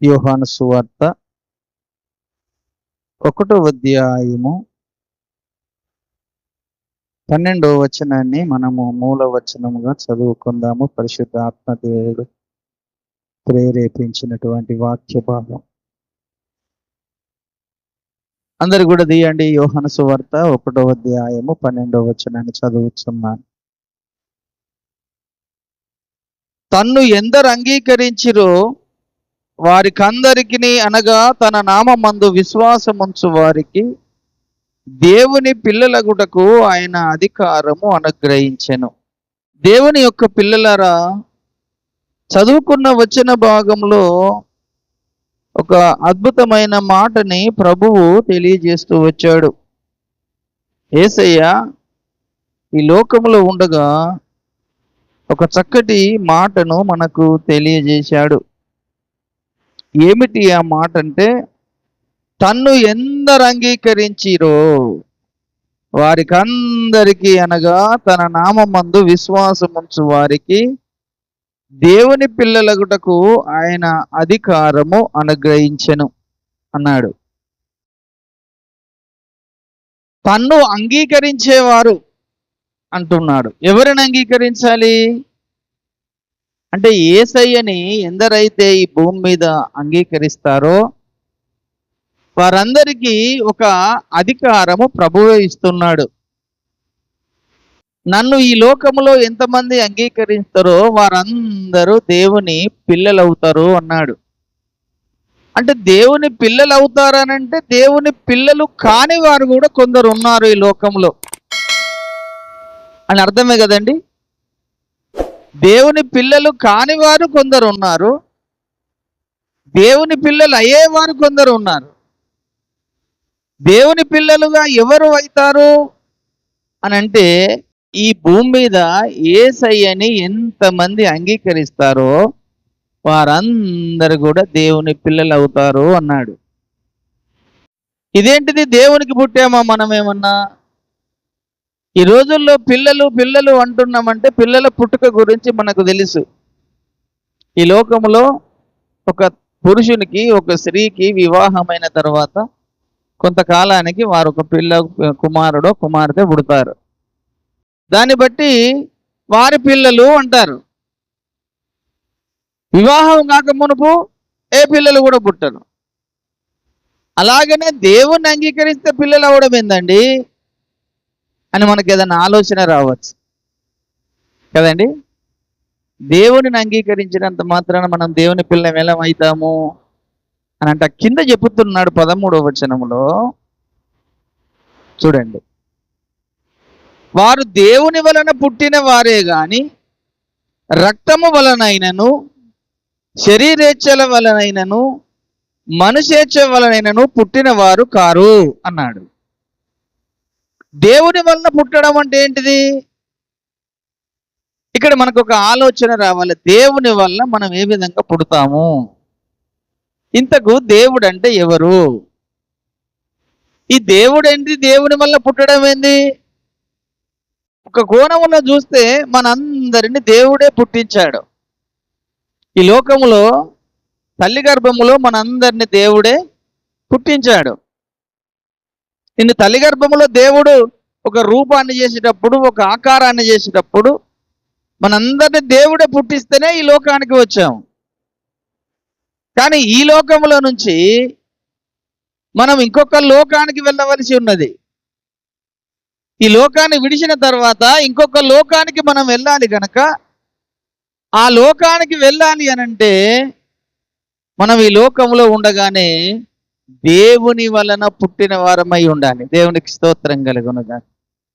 యోహాను సువార్త 1వ అధ్యాయము 12వ వచనాన్ని మనము మూల వచనముగా చదువుకుందాము. పరిశుద్ధ ఆత్మదేవుడు ప్రేరేపించినటువంటి వాక్య భాగం. అందరు కూడా తీయండి. యోహాను సువార్త 1వ అధ్యాయము 12వ వచనాన్ని చదువుతున్నాను. తన్ను ఎందరు అంగీకరించిరో వారికందరికిని, అనగా తన నామమందు విశ్వాసముంచు వారికి దేవుని పిల్లలగుటకు ఆయన అధికారము అనుగ్రహించెను. దేవుని యొక్క పిల్లలరా, చదువుకున్న వచన భాగంలో ఒక అద్భుతమైన మాటని ప్రభువు తెలియజేస్తూ వచ్చాడు. యేసయ్య ఈ లోకంలో ఉండగా ఒక చక్కటి మాటను మనకు తెలియజేశాడు. ఏమిటి ఆ మాట అంటే, తన్ను ఎందరు అంగీకరించిరో వారికందరికీ, అనగా తన నామమందు విశ్వాసముంచు వారికి దేవుని పిల్లలగుటకు ఆయన అధికారము అనుగ్రహించెను అన్నాడు. తన్ను అంగీకరించేవారు అంటున్నాడు. ఎవరిని అంగీకరించాలి అంటే, యేసయ్యని ఎందరైతే ఈ భూమి మీద అంగీకరిస్తారో వారందరికీ ఒక అధికారము ప్రభువే ఇస్తున్నాడు. నన్ను ఈ లోకములో ఎంతమంది అంగీకరిస్తారో వారందరూ దేవుని పిల్లలవుతారు అన్నాడు. అంటే దేవుని పిల్లలు అవుతారనంటే, దేవుని పిల్లలు కాని వారు కూడా కొందరు ఉన్నారు ఈ లోకంలో అని అర్థమే కదండి. దేవుని పిల్లలు కాని వారు కొందరు ఉన్నారు, దేవుని పిల్లలు అయ్యేవారు కొందరు ఉన్నారు. దేవుని పిల్లలుగా ఎవరు అవుతారు అని అంటే, ఈ భూమి మీద యేసయ్యని ఎంతమంది అంగీకరిస్తారో వారందరూ కూడా దేవుని పిల్లలు అవుతారు అన్నాడు. ఇదేంటిది, దేవునికి పుట్టామా మనం ఏమన్నా? ఈ రోజుల్లో పిల్లలు పిల్లలు అంటున్నామంటే పిల్లల పుట్టుక గురించి మనకు తెలుసు. ఈ లోకంలో ఒక పురుషునికి ఒక స్త్రీకి వివాహమైన తర్వాత కొంతకాలానికి వారు ఒక కుమారుడో కుమార్తె పుడతారు. దాన్ని బట్టి వారి పిల్లలు అంటారు. వివాహం కాక మునుపు ఏ పిల్లలు కూడా పుట్టరు. అలాగనే దేవుణ్ణి అంగీకరిస్తే పిల్లలు అవడం ఏందండి అని మనకి ఏదైనా ఆలోచన రావచ్చు కదండి. దేవుడిని అంగీకరించినంత మాత్రాన మనం దేవుని పిల్లం ఎలా అవుతాము అని అంటే, కింద చెబుతున్నాడు 13వ వచనంలో చూడండి. వారు దేవుని వలన పుట్టిన వారే గాని రక్తము వలనైనను శరీరేచ్ఛల వలనైనను మనుషేచ్ఛ వలనైనను పుట్టిన వారు కారు అన్నాడు. దేవుని వలన పుట్టడం అంటే ఏంటిది? ఇక్కడ మనకు ఒక ఆలోచన రావాలి. దేవుని వలన మనం ఏ విధంగా పుడతాము? ఇంతకు దేవుడు అంటే ఎవరు? ఈ దేవుడు ఏంటి? దేవుని వల్ల పుట్టడం ఏంది? ఒక కోణంలో చూస్తే మనందరిని దేవుడే పుట్టించాడు. ఈ లోకములో తల్లి గర్భములో మనందరిని దేవుడే పుట్టించాడు. నిన్ను తల్లి గర్భములో దేవుడు ఒక రూపాన్ని చేసేటప్పుడు, ఒక ఆకారాన్ని చేసేటప్పుడు మనందరిని దేవుడే పుట్టిస్తేనే ఈ లోకానికి వచ్చాము. కానీ ఈ లోకంలో నుంచి మనం ఇంకొక లోకానికి వెళ్ళవలసి ఉన్నది. ఈ లోకాన్ని విడిచిన తర్వాత ఇంకొక లోకానికి మనం వెళ్ళాలి కనుక, ఆ లోకానికి వెళ్ళాలి అనంటే మనం ఈ లోకంలో ఉండగానే దేవుని వలన పుట్టిన వారమై ఉండాలి. దేవునికి స్తోత్రం కలుగునుగాక.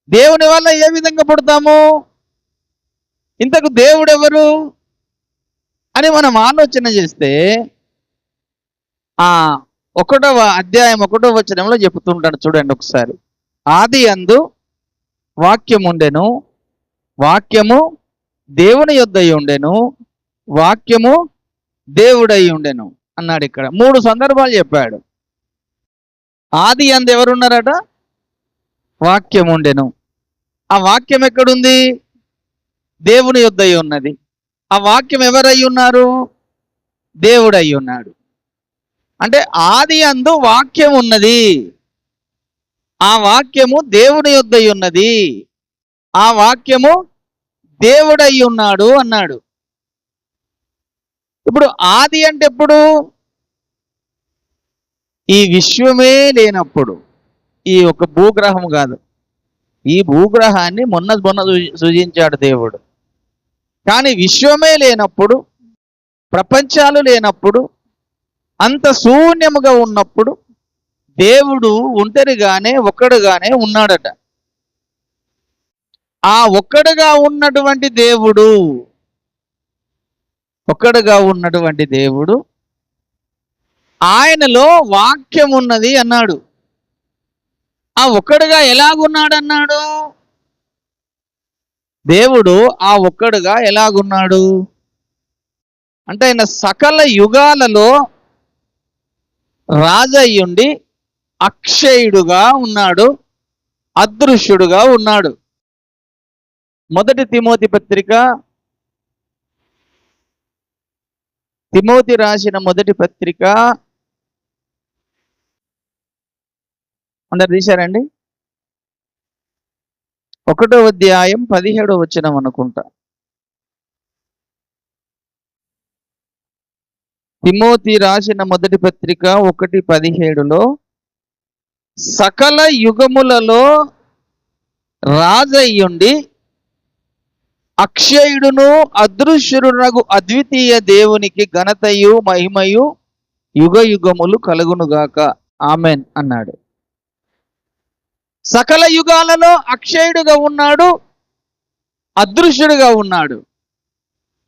దేవుని వల్ల ఏ విధంగా పుడతాము? ఇంతకు దేవుడు ఎవరు అని మనం ఆలోచన చేస్తే, ఆ 1వ అధ్యాయం 1వ వచనంలో చెబుతుంటాడు చూడండి ఒకసారి. ఆది యందు వాక్యము ఉండెను, వాక్యము దేవుని యొద్ద ఉండెను, వాక్యము దేవుడై ఉండెను అన్నాడు. ఇక్కడ 3 సందర్భాలు చెప్పాడు. ఆది యందు ఎవరున్నారట? వాక్యం ఉండెను. ఆ వాక్యం ఎక్కడుంది? దేవుని యొద్ద ఉన్నది. ఆ వాక్యం ఎవరై ఉన్నారు? దేవుడై ఉన్నాడు. అంటే ఆది అందు వాక్యం ఉన్నది, ఆ వాక్యము దేవుని యొద్ద ఉన్నది, ఆ వాక్యము దేవుడై ఉన్నాడు అన్నాడు. ఇప్పుడు ఆది అంటే ఎప్పుడు? ఈ విశ్వమే లేనప్పుడు. ఈ ఒక భూగ్రహం కాదు, ఈ భూగ్రహాన్ని మొన్న సృజించాడు దేవుడు. కానీ విశ్వమే లేనప్పుడు, ప్రపంచాలు లేనప్పుడు, అంత శూన్యముగా ఉన్నప్పుడు దేవుడు ఒంటరిగానే ఒక్కడుగానే ఉన్నాడట. ఆ ఒక్కడుగా ఉన్నటువంటి దేవుడు, ఒక్కడుగా ఉన్నటువంటి దేవుడు ఆయనలో వాక్యం ఉన్నది అన్నాడు. ఆ ఒక్కడుగా ఎలాగున్నాడన్నాడు? దేవుడు ఆ ఒక్కడుగా ఎలాగున్నాడు అంటే ఆయన సకల యుగాలలో రాజయ్యుండి అక్షయుడుగా ఉన్నాడు, అదృశ్యుడుగా ఉన్నాడు. మొదటి తిమోతి పత్రిక, తిమోతి రాసిన మొదటి పత్రిక, అందరు తీశారండి? 1వ అధ్యాయం 17వ వచనం అనుకుంటా. తిమోతి రాసిన మొదటి పత్రిక 1:17లో సకల యుగములలో రాజయ్యుండి అక్షయుడును అదృశ్యుడునగు అద్వితీయ దేవునికి ఘనతయు మహిమయు యుగ యుగములు కలుగునుగాక, ఆమెన్ అన్నాడు. సకల యుగాలలో అక్షయుడుగా ఉన్నాడు, అదృశ్యుడుగా ఉన్నాడు.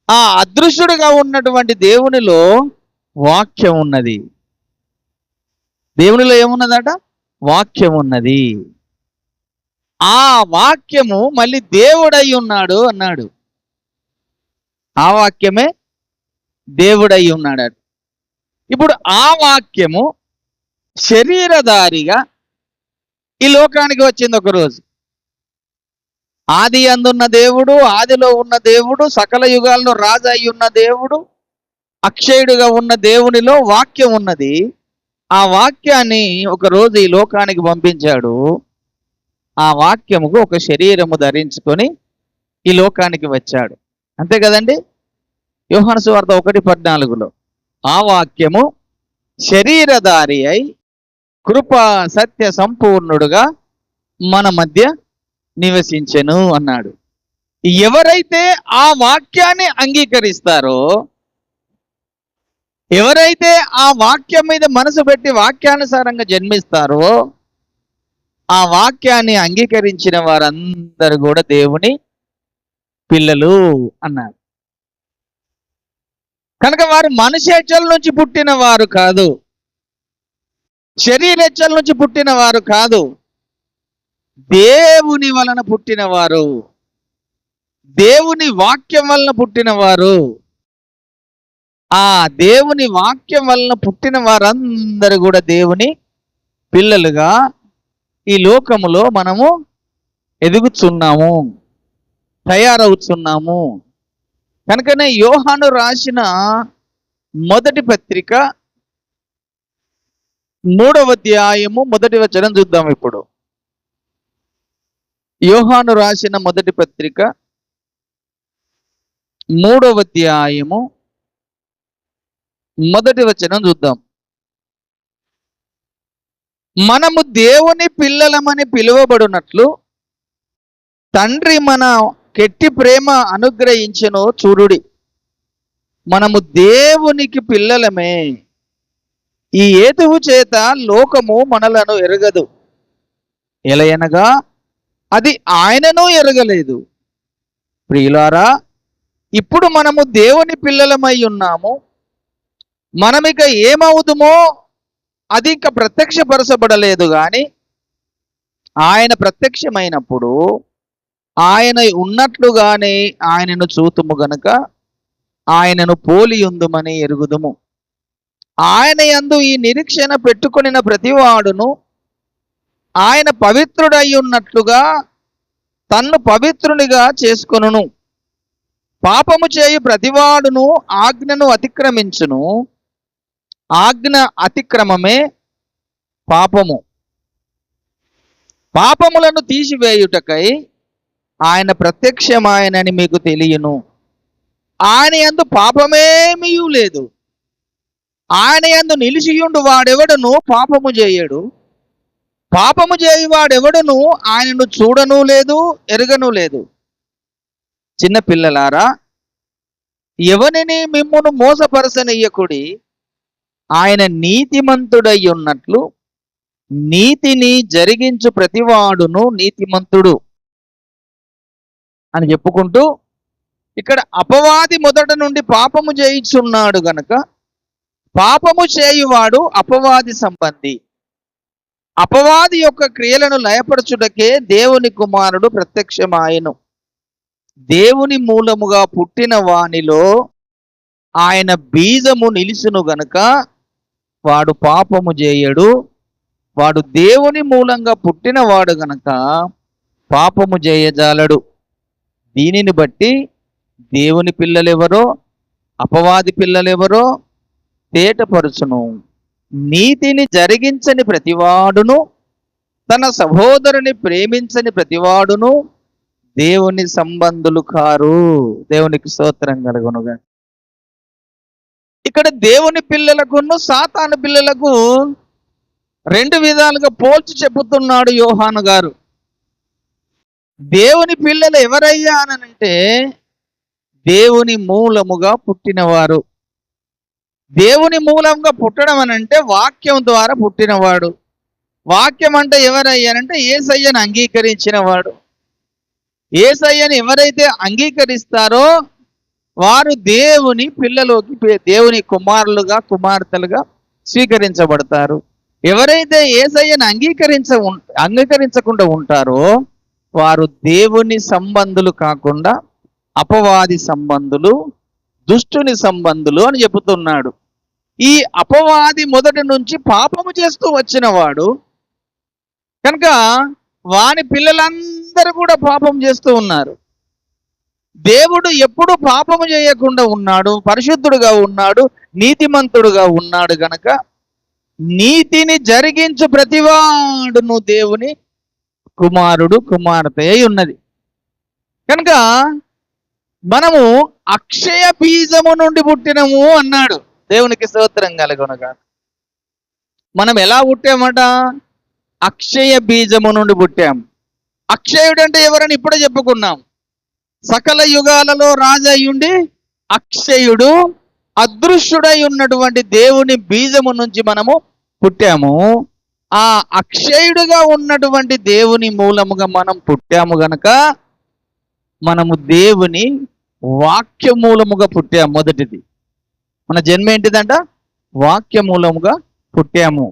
ఆ అదృశ్యుడుగా ఉన్నటువంటి దేవునిలో వాక్యం ఉన్నది. దేవునిలో ఏమున్నదట? వాక్యం ఉన్నది. ఆ వాక్యము మళ్ళీ దేవుడై ఉన్నాడు అన్నాడు. ఆ వాక్యమే దేవుడై ఉన్నాడు. ఇప్పుడు ఆ వాక్యము శరీరధారిగా ఈ లోకానికి వచ్చింది ఒకరోజు. ఆది అందున్న దేవుడు, ఆదిలో ఉన్న దేవుడు, సకల యుగాల్లో రాజు అయి ఉన్న దేవుడు, అక్షయుడుగా ఉన్న దేవునిలో వాక్యం ఉన్నది. ఆ వాక్యాన్ని ఒకరోజు ఈ లోకానికి పంపించాడు. ఆ వాక్యముకు ఒక శరీరము ధరించుకొని ఈ లోకానికి వచ్చాడు. అంతే కదండి? యోహాను సువార్త 1:14లో ఆ వాక్యము శరీరధారి అయి కృపా సత్య సంపూర్ణుడుగా మన మధ్య నివసించెను అన్నాడు. ఎవరైతే ఆ వాక్యాన్ని అంగీకరిస్తారో, ఎవరైతే ఆ వాక్యం మీద మనసు పెట్టి వాక్యానుసారంగా జన్మిస్తారో, ఆ వాక్యాన్ని అంగీకరించిన వారందరూ కూడా దేవుని పిల్లలు అన్నారు. కనుక వారు మనుషేచ్ఛల నుంచి పుట్టిన వారు కాదు, శరీరేచ్ఛల నుంచి పుట్టిన వారు కాదు, దేవుని వలన పుట్టినవారు, దేవుని వాక్యం వలన పుట్టినవారు. ఆ దేవుని వాక్యం వలన పుట్టిన వారందరూ కూడా దేవుని పిల్లలుగా ఈ లోకములో మనము ఎదుగుతున్నాము, తయారవుతున్నాము. కనుకనే యోహాను రాసిన మొదటి పత్రిక 3వ అధ్యాయము 1వ వచనం చూద్దాం. ఇప్పుడు యోహాను రాసిన మొదటి పత్రిక 3వ అధ్యాయము 1వ వచనం చూద్దాం. మనము దేవుని పిల్లలమని పిలువబడినట్లు తండ్రి మన కెట్టి ప్రేమ అనుగ్రహించెను చూడుడి. మనము దేవునికి పిల్లలమే, ఈ హేతువు చేత లోకము మనలను ఎరగదు, ఎలయనగా అది ఆయనను ఎరగలేదు. ప్రియులారా, ఇప్పుడు మనము దేవుని పిల్లలమై ఉన్నాము. మనమిక ఏమవుదుమో అది ఇంకా ప్రత్యక్షపరచబడలేదు, కానీ ఆయన ప్రత్యక్షమైనప్పుడు ఆయన ఉన్నట్లుగానే ఆయనను చూతుము గనుక ఆయనను పోలి ఉందుమని ఎరుగుదుము. ఆయన యందు ఈ నిరీక్షణ పెట్టుకొనిన ప్రతివాడును ఆయన పవిత్రుడై ఉన్నట్లుగా తన్ను పవిత్రునిగా చేసుకొనును. పాపము చేయు ప్రతివాడును ఆజ్ఞను అతిక్రమించును, ఆజ్ఞ అతిక్రమమే పాపము. పాపములను తీసివేయుటకై ఆయన ప్రత్యక్షమాయనని మీకు తెలియను. ఆయన యందు పాపమేమీ లేదు. ఆయన యందు నిలిచియుండు వాడెవడును పాపము చేయడు. పాపము చేయువాడెవడును ఆయనను చూడను లేదు, ఎరగను లేదు. చిన్న పిల్లలారా, ఎవరిని మిమ్మును మోసపరచనీయకుడి. ఆయన నీతిమంతుడై ఉన్నట్లు నీతిని జరిగించు ప్రతివాడును నీతిమంతుడు అని చెప్పుకుంటూ, ఇక్కడ అపవాది మొదట నుండి పాపము చేయుచున్నాడు గనక పాపము చేయువాడు అపవాది సంబంధి. అపవాది యొక్క క్రియలను లయపరచుటకే దేవుని కుమారుడు ప్రత్యక్షమాయెను. దేవుని మూలముగా పుట్టిన వానిలో ఆయన బీజము నిలిచును గనుక వాడు పాపము చేయడు. వాడు దేవుని మూలంగా పుట్టినవాడు గనక పాపము చేయజాలడు. దీనిని బట్టి దేవుని పిల్లలెవరో అపవాది పిల్లలెవరో తేటపరుచును. నీతిని జరిగించని ప్రతివాడును తన సహోదరుని ప్రేమించని ప్రతివాడును దేవుని సంబంధులు కారు. దేవునికి స్తోత్రం కలుగునుగా. ఇక్కడ దేవుని పిల్లలకును సాతాను పిల్లలకు రెండు విధాలుగా పోల్చి చెబుతున్నాడు యోహాను గారు. దేవుని పిల్లలు ఎవరయ్యా అనంటే దేవుని మూలముగా పుట్టినవారు. దేవుని మూలంగా పుట్టడం అనంటే వాక్యం ద్వారా పుట్టినవాడు. వాక్యం అంటే ఎవరయ్యానంటే యేసయ్యను అంగీకరించిన వాడు. యేసయ్యను ఎవరైతే అంగీకరిస్తారో వారు దేవుని పిల్లలోకి, దేవుని కుమారులుగా కుమార్తెలుగా స్వీకరించబడతారు. ఎవరైతే యేసయ్యను అంగీకరించకుండా ఉంటారో వారు దేవుని సంబంధులు కాకుండా అపవాది సంబంధులు, దుష్టుని సంబంధులు అని చెబుతున్నాడు. ఈ అపవాది మొదటి నుంచి పాపము చేస్తూ వచ్చినవాడు కనుక వాని పిల్లలందరూ కూడా పాపం చేస్తూ ఉన్నారు. దేవుడు ఎప్పుడు పాపము చేయకుండా ఉన్నాడు, పరిశుద్ధుడుగా ఉన్నాడు, నీతిమంతుడుగా ఉన్నాడు గనక నీతిని జరిగించు ప్రతివాడును దేవుని కుమారుడు కుమార్తె అయి ఉన్నది. కనుక మనము అక్షయ బీజము నుండి పుట్టినము అన్నాడు. దేవునికి స్తోత్రం కలుగునుగా. మనం ఎలా పుట్టామట? అక్షయ బీజము నుండి పుట్టాం. అక్షయుడు అంటే ఎవరని ఇప్పుడే చెప్పుకున్నాం. సకల యుగాలలో రాజయ్యుండి అక్షయుడు, అదృశ్యుడై ఉన్నటువంటి దేవుని బీజము నుంచి మనము పుట్టాము. ఆ అక్షయుడుగా ఉన్నటువంటి దేవుని మూలముగా మనం పుట్టాము గనక మనము దేవుని వాక్య మూలముగా పుట్టాము. మొదటిది మన జన్మ ఏంటిదంట? వాక్య మూలముగా పుట్టాము.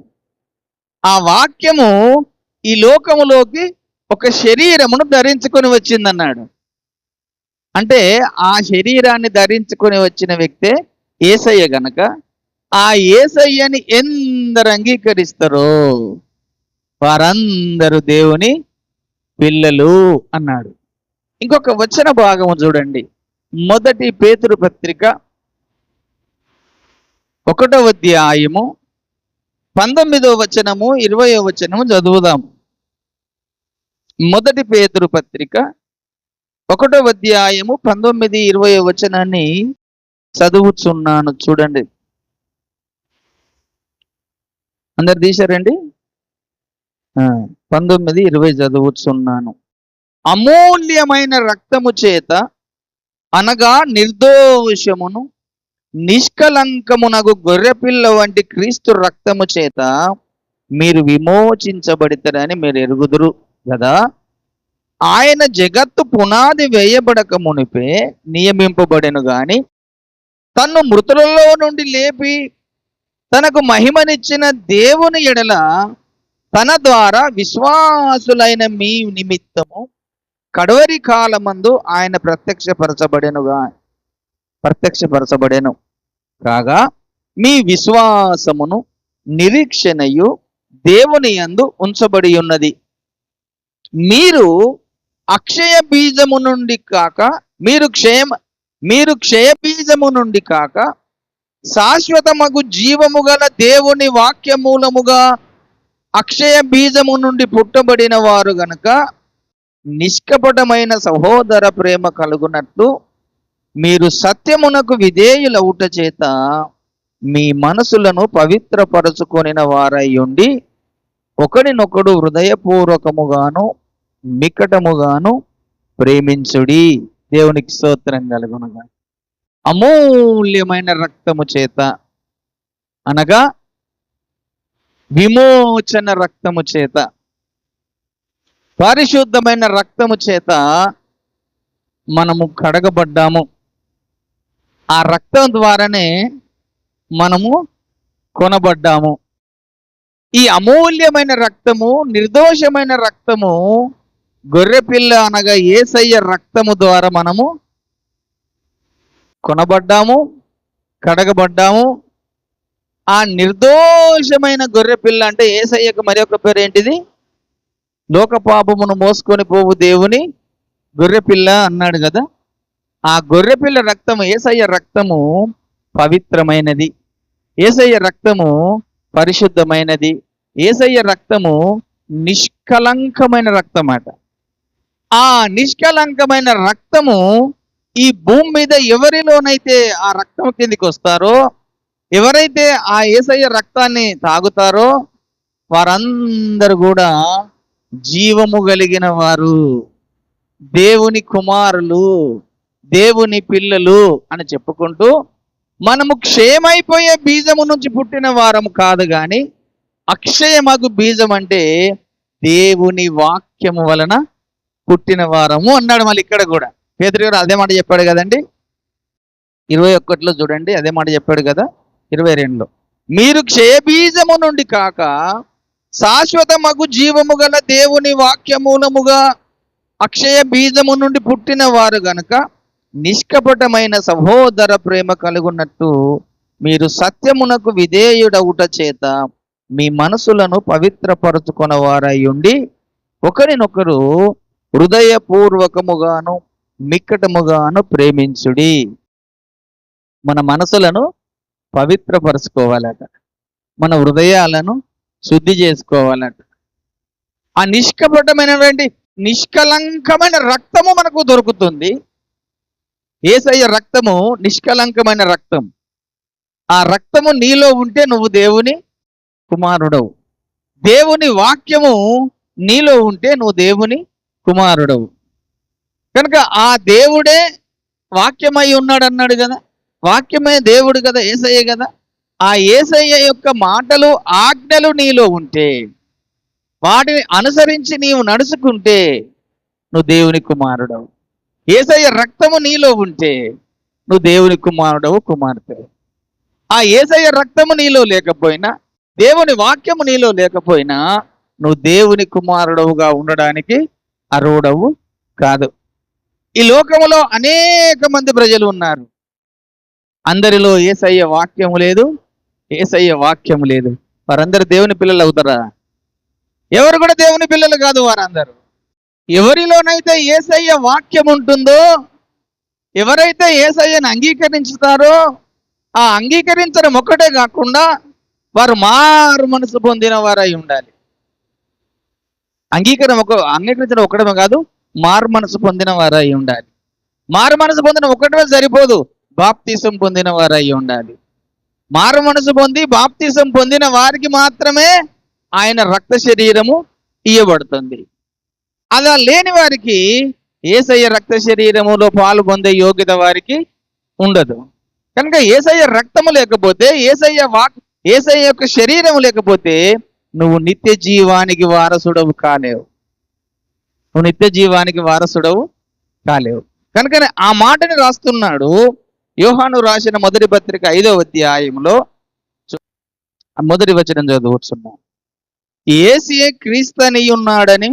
ఆ వాక్యము ఈ లోకములోకి ఒక శరీరమును ధరించుకొని వచ్చిందన్నాడు. అంటే ఆ శరీరాన్ని ధరించుకొని వచ్చిన వ్యక్తే యేసయ్య గనక ఆ యేసయ్యని ఎందరు అంగీకరిస్తారో వారందరూ దేవుని పిల్లలు అన్నాడు. ఇంకొక వచన భాగము చూడండి. మొదటి పేతురు పత్రిక 1వ అధ్యాయము 19వ వచనము 20వ వచనము చదువుదాము. మొదటి పేతురు పత్రిక 1వ అధ్యాయము 19, 20వ వచనాన్ని చదువుచున్నాను చూడండి. అందరు తీశారండి? 19, 20 చదువుచున్నాను. అమూల్యమైన రక్తము చేత అనగా నిర్దోషమును నిష్కలంకమునగు గొర్రెపిల్ల వంటి క్రీస్తు రక్తము చేత మీరు విమోచించబడితారని మీరు ఎరుగుదురు కదా. ఆయన జగత్తు పునాది వేయబడక మునిపే నియమింపబడెను గాని తన్ను మృతులలో నుండి లేపి తనకు మహిమనిచ్చిన దేవుని ఎడల తన ద్వారా విశ్వాసులైన మీ నిమిత్తము కడవరి కాలమందు ఆయన ప్రత్యక్షపరచబడెను కాగా మీ విశ్వాసమును నిరీక్షణయు దేవుని యందు ఉంచబడి ఉన్నది. మీరు అక్షయ బీజము నుండి కాక మీరు క్షయ బీజము నుండి కాక శాశ్వతమగు జీవము గల దేవుని వాక్య మూలముగా అక్షయ బీజము నుండి పుట్టబడిన వారు గనుక నిష్కపటమైన సహోదర ప్రేమ కలుగునట్లు మీరు సత్యమునకు విధేయులవుట చేత మీ మనసులను పవిత్రపరచుకొనిన వారై ఉండి ఒకరినొకడు హృదయపూర్వకముగాను మికటముగాను ప్రేమించుడి. దేవునికి స్తోత్రం కలుగునుగా. అమూల్యమైన రక్తము చేత అనగా విమోచన రక్తము చేత, పరిశుద్ధమైన రక్తము చేత మనము కడగబడ్డాము. ఆ రక్తం ద్వారానే మనము కొనబడ్డాము. ఈ అమూల్యమైన రక్తము, నిర్దోషమైన రక్తము, గొర్రెపిల్ల అనగా యేసయ్య రక్తము ద్వారా మనము కొనబడ్డాము, కడగబడ్డాము. ఆ నిర్దోషమైన గొర్రెపిల్ల అంటే యేసయ్యకు మరి ఒక పేరు ఏంటిది? లోక పాపమును మోసుకొని పోవు దేవుని గొర్రెపిల్ల అన్నాడు కదా. ఆ గొర్రెపిల్ల రక్తము, యేసయ్య రక్తము పవిత్రమైనది. యేసయ్య రక్తము పరిశుద్ధమైనది. యేసయ్య రక్తము నిష్కలంకమైన రక్తం అట. ఆ నిష్కలంకమైన రక్తము ఈ భూమి మీద ఎవరిలోనైతే ఆ రక్తం కిందికి వస్తారో, ఎవరైతే ఆ యేసయ్య రక్తాన్ని తాగుతారో వారందరూ కూడా జీవము కలిగిన వారు, దేవుని కుమారులు, దేవుని పిల్లలు అని చెప్పుకుంటూ మనము క్షయమైపోయే బీజము నుంచి పుట్టిన వారము కాదు, కానీ అక్షయమగు బీజం అంటే దేవుని వాక్యము వలన పుట్టిన వారము అన్నాడు. మళ్ళీ ఇక్కడ కూడా పేతురు గారు అదే మాట చెప్పాడు కదండి. 21లో చూడండి, అదే మాట చెప్పాడు కదా. 22లో మీరు క్షయబీజము నుండి కాక శాశ్వతమగు జీవము గల దేవుని వాక్యమూలముగా అక్షయ బీజము నుండి పుట్టిన వారు గనుక నిష్కపటమైన సహోదర ప్రేమ కలుగున్నట్టు మీరు సత్యమునకు విధేయుడవుట చేత మీ మనసులను పవిత్రపరచుకున్న వారై ఉండి ఒకరినొకరు హృదయపూర్వకముగాను మిక్కటముగాను ప్రేమించుడి. మన మనసులను పవిత్రపరచుకోవాలట, మన హృదయాలను శుద్ధి చేసుకోవాలట. ఆ నిష్కపటమైనటువంటి నిష్కలంకమైన రక్తము మనకు దొరుకుతుంది. యేసయ్య రక్తము నిష్కలంకమైన రక్తం. ఆ రక్తము నీలో ఉంటే నువ్వు దేవుని కుమారుడవు. దేవుని వాక్యము నీలో ఉంటే నువ్వు దేవుని కుమారుడవు. కనుక ఆ దేవుడే వాక్యమై ఉన్నాడు అన్నాడు కదా. వాక్యమే దేవుడు కదా, యేసయ్య కదా. ఆ యేసయ్య యొక్క మాటలు, ఆజ్ఞలు నీలో ఉంటే, వాటిని అనుసరించి నీవు నడుచుకుంటే నువ్వు దేవుని కుమారుడవు. యేసయ్య రక్తము నీలో ఉంటే నువ్వు దేవుని కుమారుడవు, కుమార్తె. ఆ యేసయ్య రక్తము నీలో లేకపోయినా, దేవుని వాక్యము నీలో లేకపోయినా నువ్వు దేవుని కుమారుడవుగా ఉండడానికి అర్హుడవు కాదు. ఈ లోకములో అనేక మంది ప్రజలు ఉన్నారు. అందరిలో యేసయ్య వాక్యము లేదు, యేసయ్య వాక్యము లేదు. వారందరూ దేవుని పిల్లలు అవుతారా? ఎవరు కూడా దేవుని పిల్లలు కాదు వారందరూ. ఎవరిలోనైతే యేసయ్య వాక్యం ఉంటుందో, ఎవరైతే యేసయ్యను అంగీకరించుతారో, ఆ అంగీకరించడం ఒక్కటే కాకుండా వారు మారు మనసు పొందిన వారై ఉండాలి. అంగీకరించడం ఒక్కడమే కాదు, మారు మనసు పొందిన వారై ఉండాలి. మారు మనసు పొందిన ఒక్కటమే సరిపోదు, బాప్తిసం పొందిన వారై ఉండాలి. మారు మనసు పొంది బాప్తిసం పొందిన వారికి మాత్రమే ఆయన రక్త శరీరము ఇయ్యబడుతుంది. అలా లేని వారికి యేసయ్య రక్త శరీరములో పాలు పొందే యోగ్యత వారికి ఉండదు. కనుక యేసయ్య రక్తము లేకపోతే, యేసయ్య యొక్క శరీరము లేకపోతే నువ్వు నిత్య జీవానికి వారసుడవు కాలేవు. నువ్వు నిత్య జీవానికి వారసుడవు కాలేవు. కనుకనే ఆ మాటని రాస్తున్నాడు. యోహాను రాసిన మొదటి పత్రిక 5వ అధ్యాయంలో మొదటి వచనం చదువుతున్నాం. యేసే క్రీస్తని ఉన్నాడని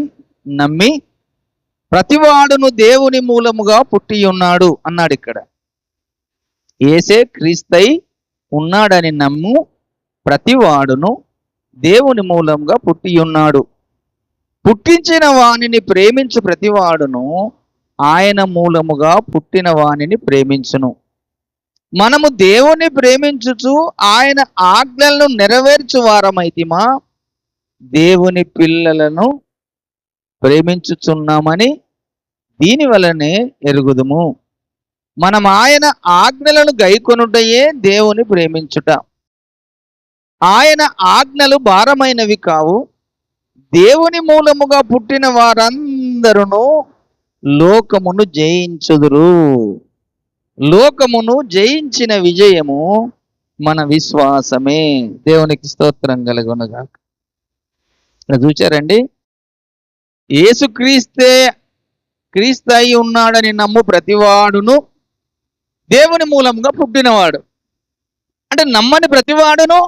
నమ్మి ప్రతివాడును దేవుని మూలముగా పుట్టి ఉన్నాడు అన్నాడు. ఇక్కడ యేసే క్రీస్తై ఉన్నాడని నమ్ము ప్రతివాడును దేవుని మూలంగా పుట్టి ఉన్నాడు. పుట్టించిన వానిని ప్రేమించు ప్రతివాడును ఆయన మూలముగా పుట్టిన వానిని ప్రేమించును. మనము దేవుని ప్రేమించుచు ఆయన ఆజ్ఞలను నెరవేర్చు వారమైతిమా దేవుని పిల్లలను ప్రేమించుచున్నామని దీని వలనే ఎరుగుదుము. మనం ఆయన ఆజ్ఞలను గైకొనుటయే దేవుని ప్రేమించుట. ఆయన ఆజ్ఞలు భారమైనవి కావు. దేవుని మూలముగా పుట్టిన వారందరూ లోకమును జయించుదురు. లోకమును జయించిన విజయము మన విశ్వాసమే. దేవునికి స్తోత్రం కలుగునుగాక. చూచారండి, యేసుక్రీస్తే క్రీస్తు అయి ఉన్నాడని నమ్ము ప్రతివాడును దేవుని మూలంగా పుట్టినవాడు. అంటే నమ్మని ప్రతివాడును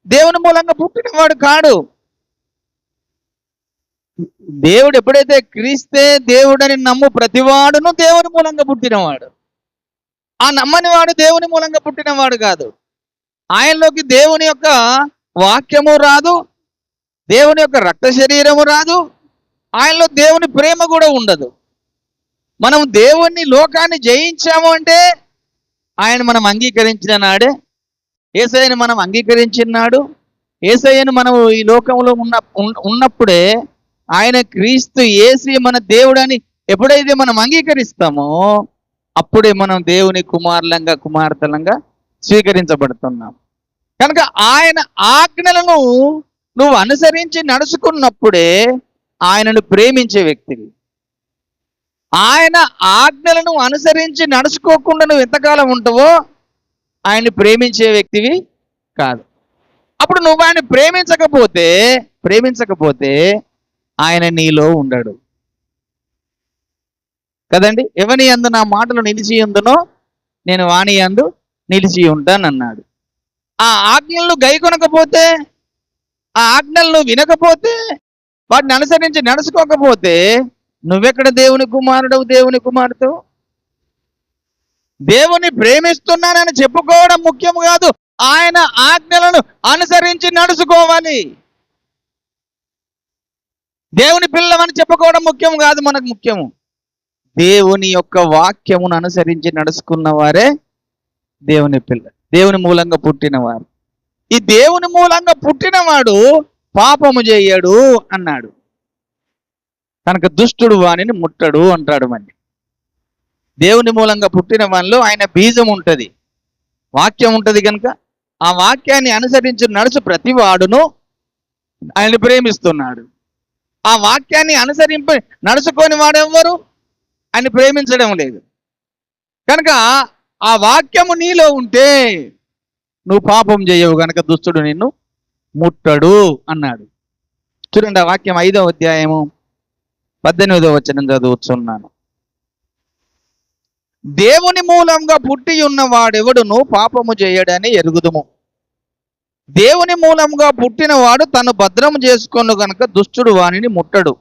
దేవుని మూలంగా పుట్టినవాడు కాడు. దేవుడు ఎప్పుడైతే క్రీస్తే దేవుడని నమ్ము ప్రతివాడును దేవుని మూలంగా పుట్టినవాడు. ఆ నమ్మని వాడు దేవుని మూలంగా పుట్టినవాడు కాదు. ఆయనలోకి దేవుని యొక్క వాక్యము రాదు, దేవుని యొక్క రక్త శరీరము రాదు, ఆయనలో దేవుని ప్రేమ కూడా ఉండదు. మనం దేవుణ్ణి లోకాన్ని జయించాము అంటే ఆయన మనం అంగీకరించిన నాడే, యేసయ్యను మనం అంగీకరించినాడు. యేసయ్యను మనం ఈ లోకంలో ఉన్నప్పుడే ఆయన క్రీస్తు యేసు మన దేవుడని ఎప్పుడైతే మనం అంగీకరిస్తామో అప్పుడే మనం దేవుని కుమారులంగా కుమార్తెలంగా స్వీకరించబడుతున్నాం. కనుక ఆయన ఆజ్ఞలను నువ్వు అనుసరించి నడుచుకున్నప్పుడే ఆయనను ప్రేమించే వ్యక్తివి. ఆయన ఆజ్ఞలను అనుసరించి నడుచుకోకుండా నువ్వు ఎంతకాలం ఉంటావో ఆయన్ని ప్రేమించే వ్యక్తివి కాదు. అప్పుడు నువ్వు ఆయన ప్రేమించకపోతే ఆయన నీలో ఉండడు కదండి. ఎవని యందు నా మాటలు నిలిచి ఉందునో నేను వాని యందు నిలిచి ఉంటానన్నాడు. ఆ ఆజ్ఞలను గైకొనకపోతే, ఆ ఆజ్ఞలను వినకపోతే, వాటిని అనుసరించి నడుచుకోకపోతే నువ్వెక్కడ దేవుని కుమారుడవు, దేవుని కుమార్తెవు? దేవుని ప్రేమిస్తున్నానని చెప్పుకోవడం ముఖ్యం కాదు, ఆయన ఆజ్ఞలను అనుసరించి నడుచుకోవాలి. దేవుని పిల్లమని చెప్పుకోవడం ముఖ్యం కాదు, మనకు ముఖ్యము దేవుని యొక్క వాక్యమును అనుసరించి నడుచుకున్న వారే దేవుని పిల్ల, దేవుని మూలంగా పుట్టినవారు. ఈ దేవుని మూలంగా పుట్టినవాడు పాపము చేయడు అన్నాడు. కనుక దుష్టుడు వానిని ముట్టడు అంటాడు. మళ్ళీ దేవుని మూలంగా పుట్టిన వానిలో ఆయన బీజం ఉంటుంది, వాక్యం ఉంటుంది. కనుక ఆ వాక్యాన్ని అనుసరించి నడుచు ప్రతి వాడును ఆయన ప్రేమిస్తున్నాడు. ఆ వాక్యాన్ని నడుచుకొని వాడెవ్వరు ఆయన ప్రేమించడం లేదు. కనుక ఆ వాక్యము నీలో ఉంటే నువ్వు పాపం చేయవు, కనుక దుష్టుడు నిన్ను ముట్టడు అన్నాడు. చూడండి, ఆ వాక్యం 5వ అధ్యాయము 18వ వచనం చదువుతున్నాను. దేవుని మూలంగా పుట్టి ఉన్నవాడెవడును పాపము చేయడని ఎరుగుదుము. దేవుని మూలంగా పుట్టినవాడు తను భద్రము చేసుకొను గనుక దుష్టుడు వానిని ముట్టడు.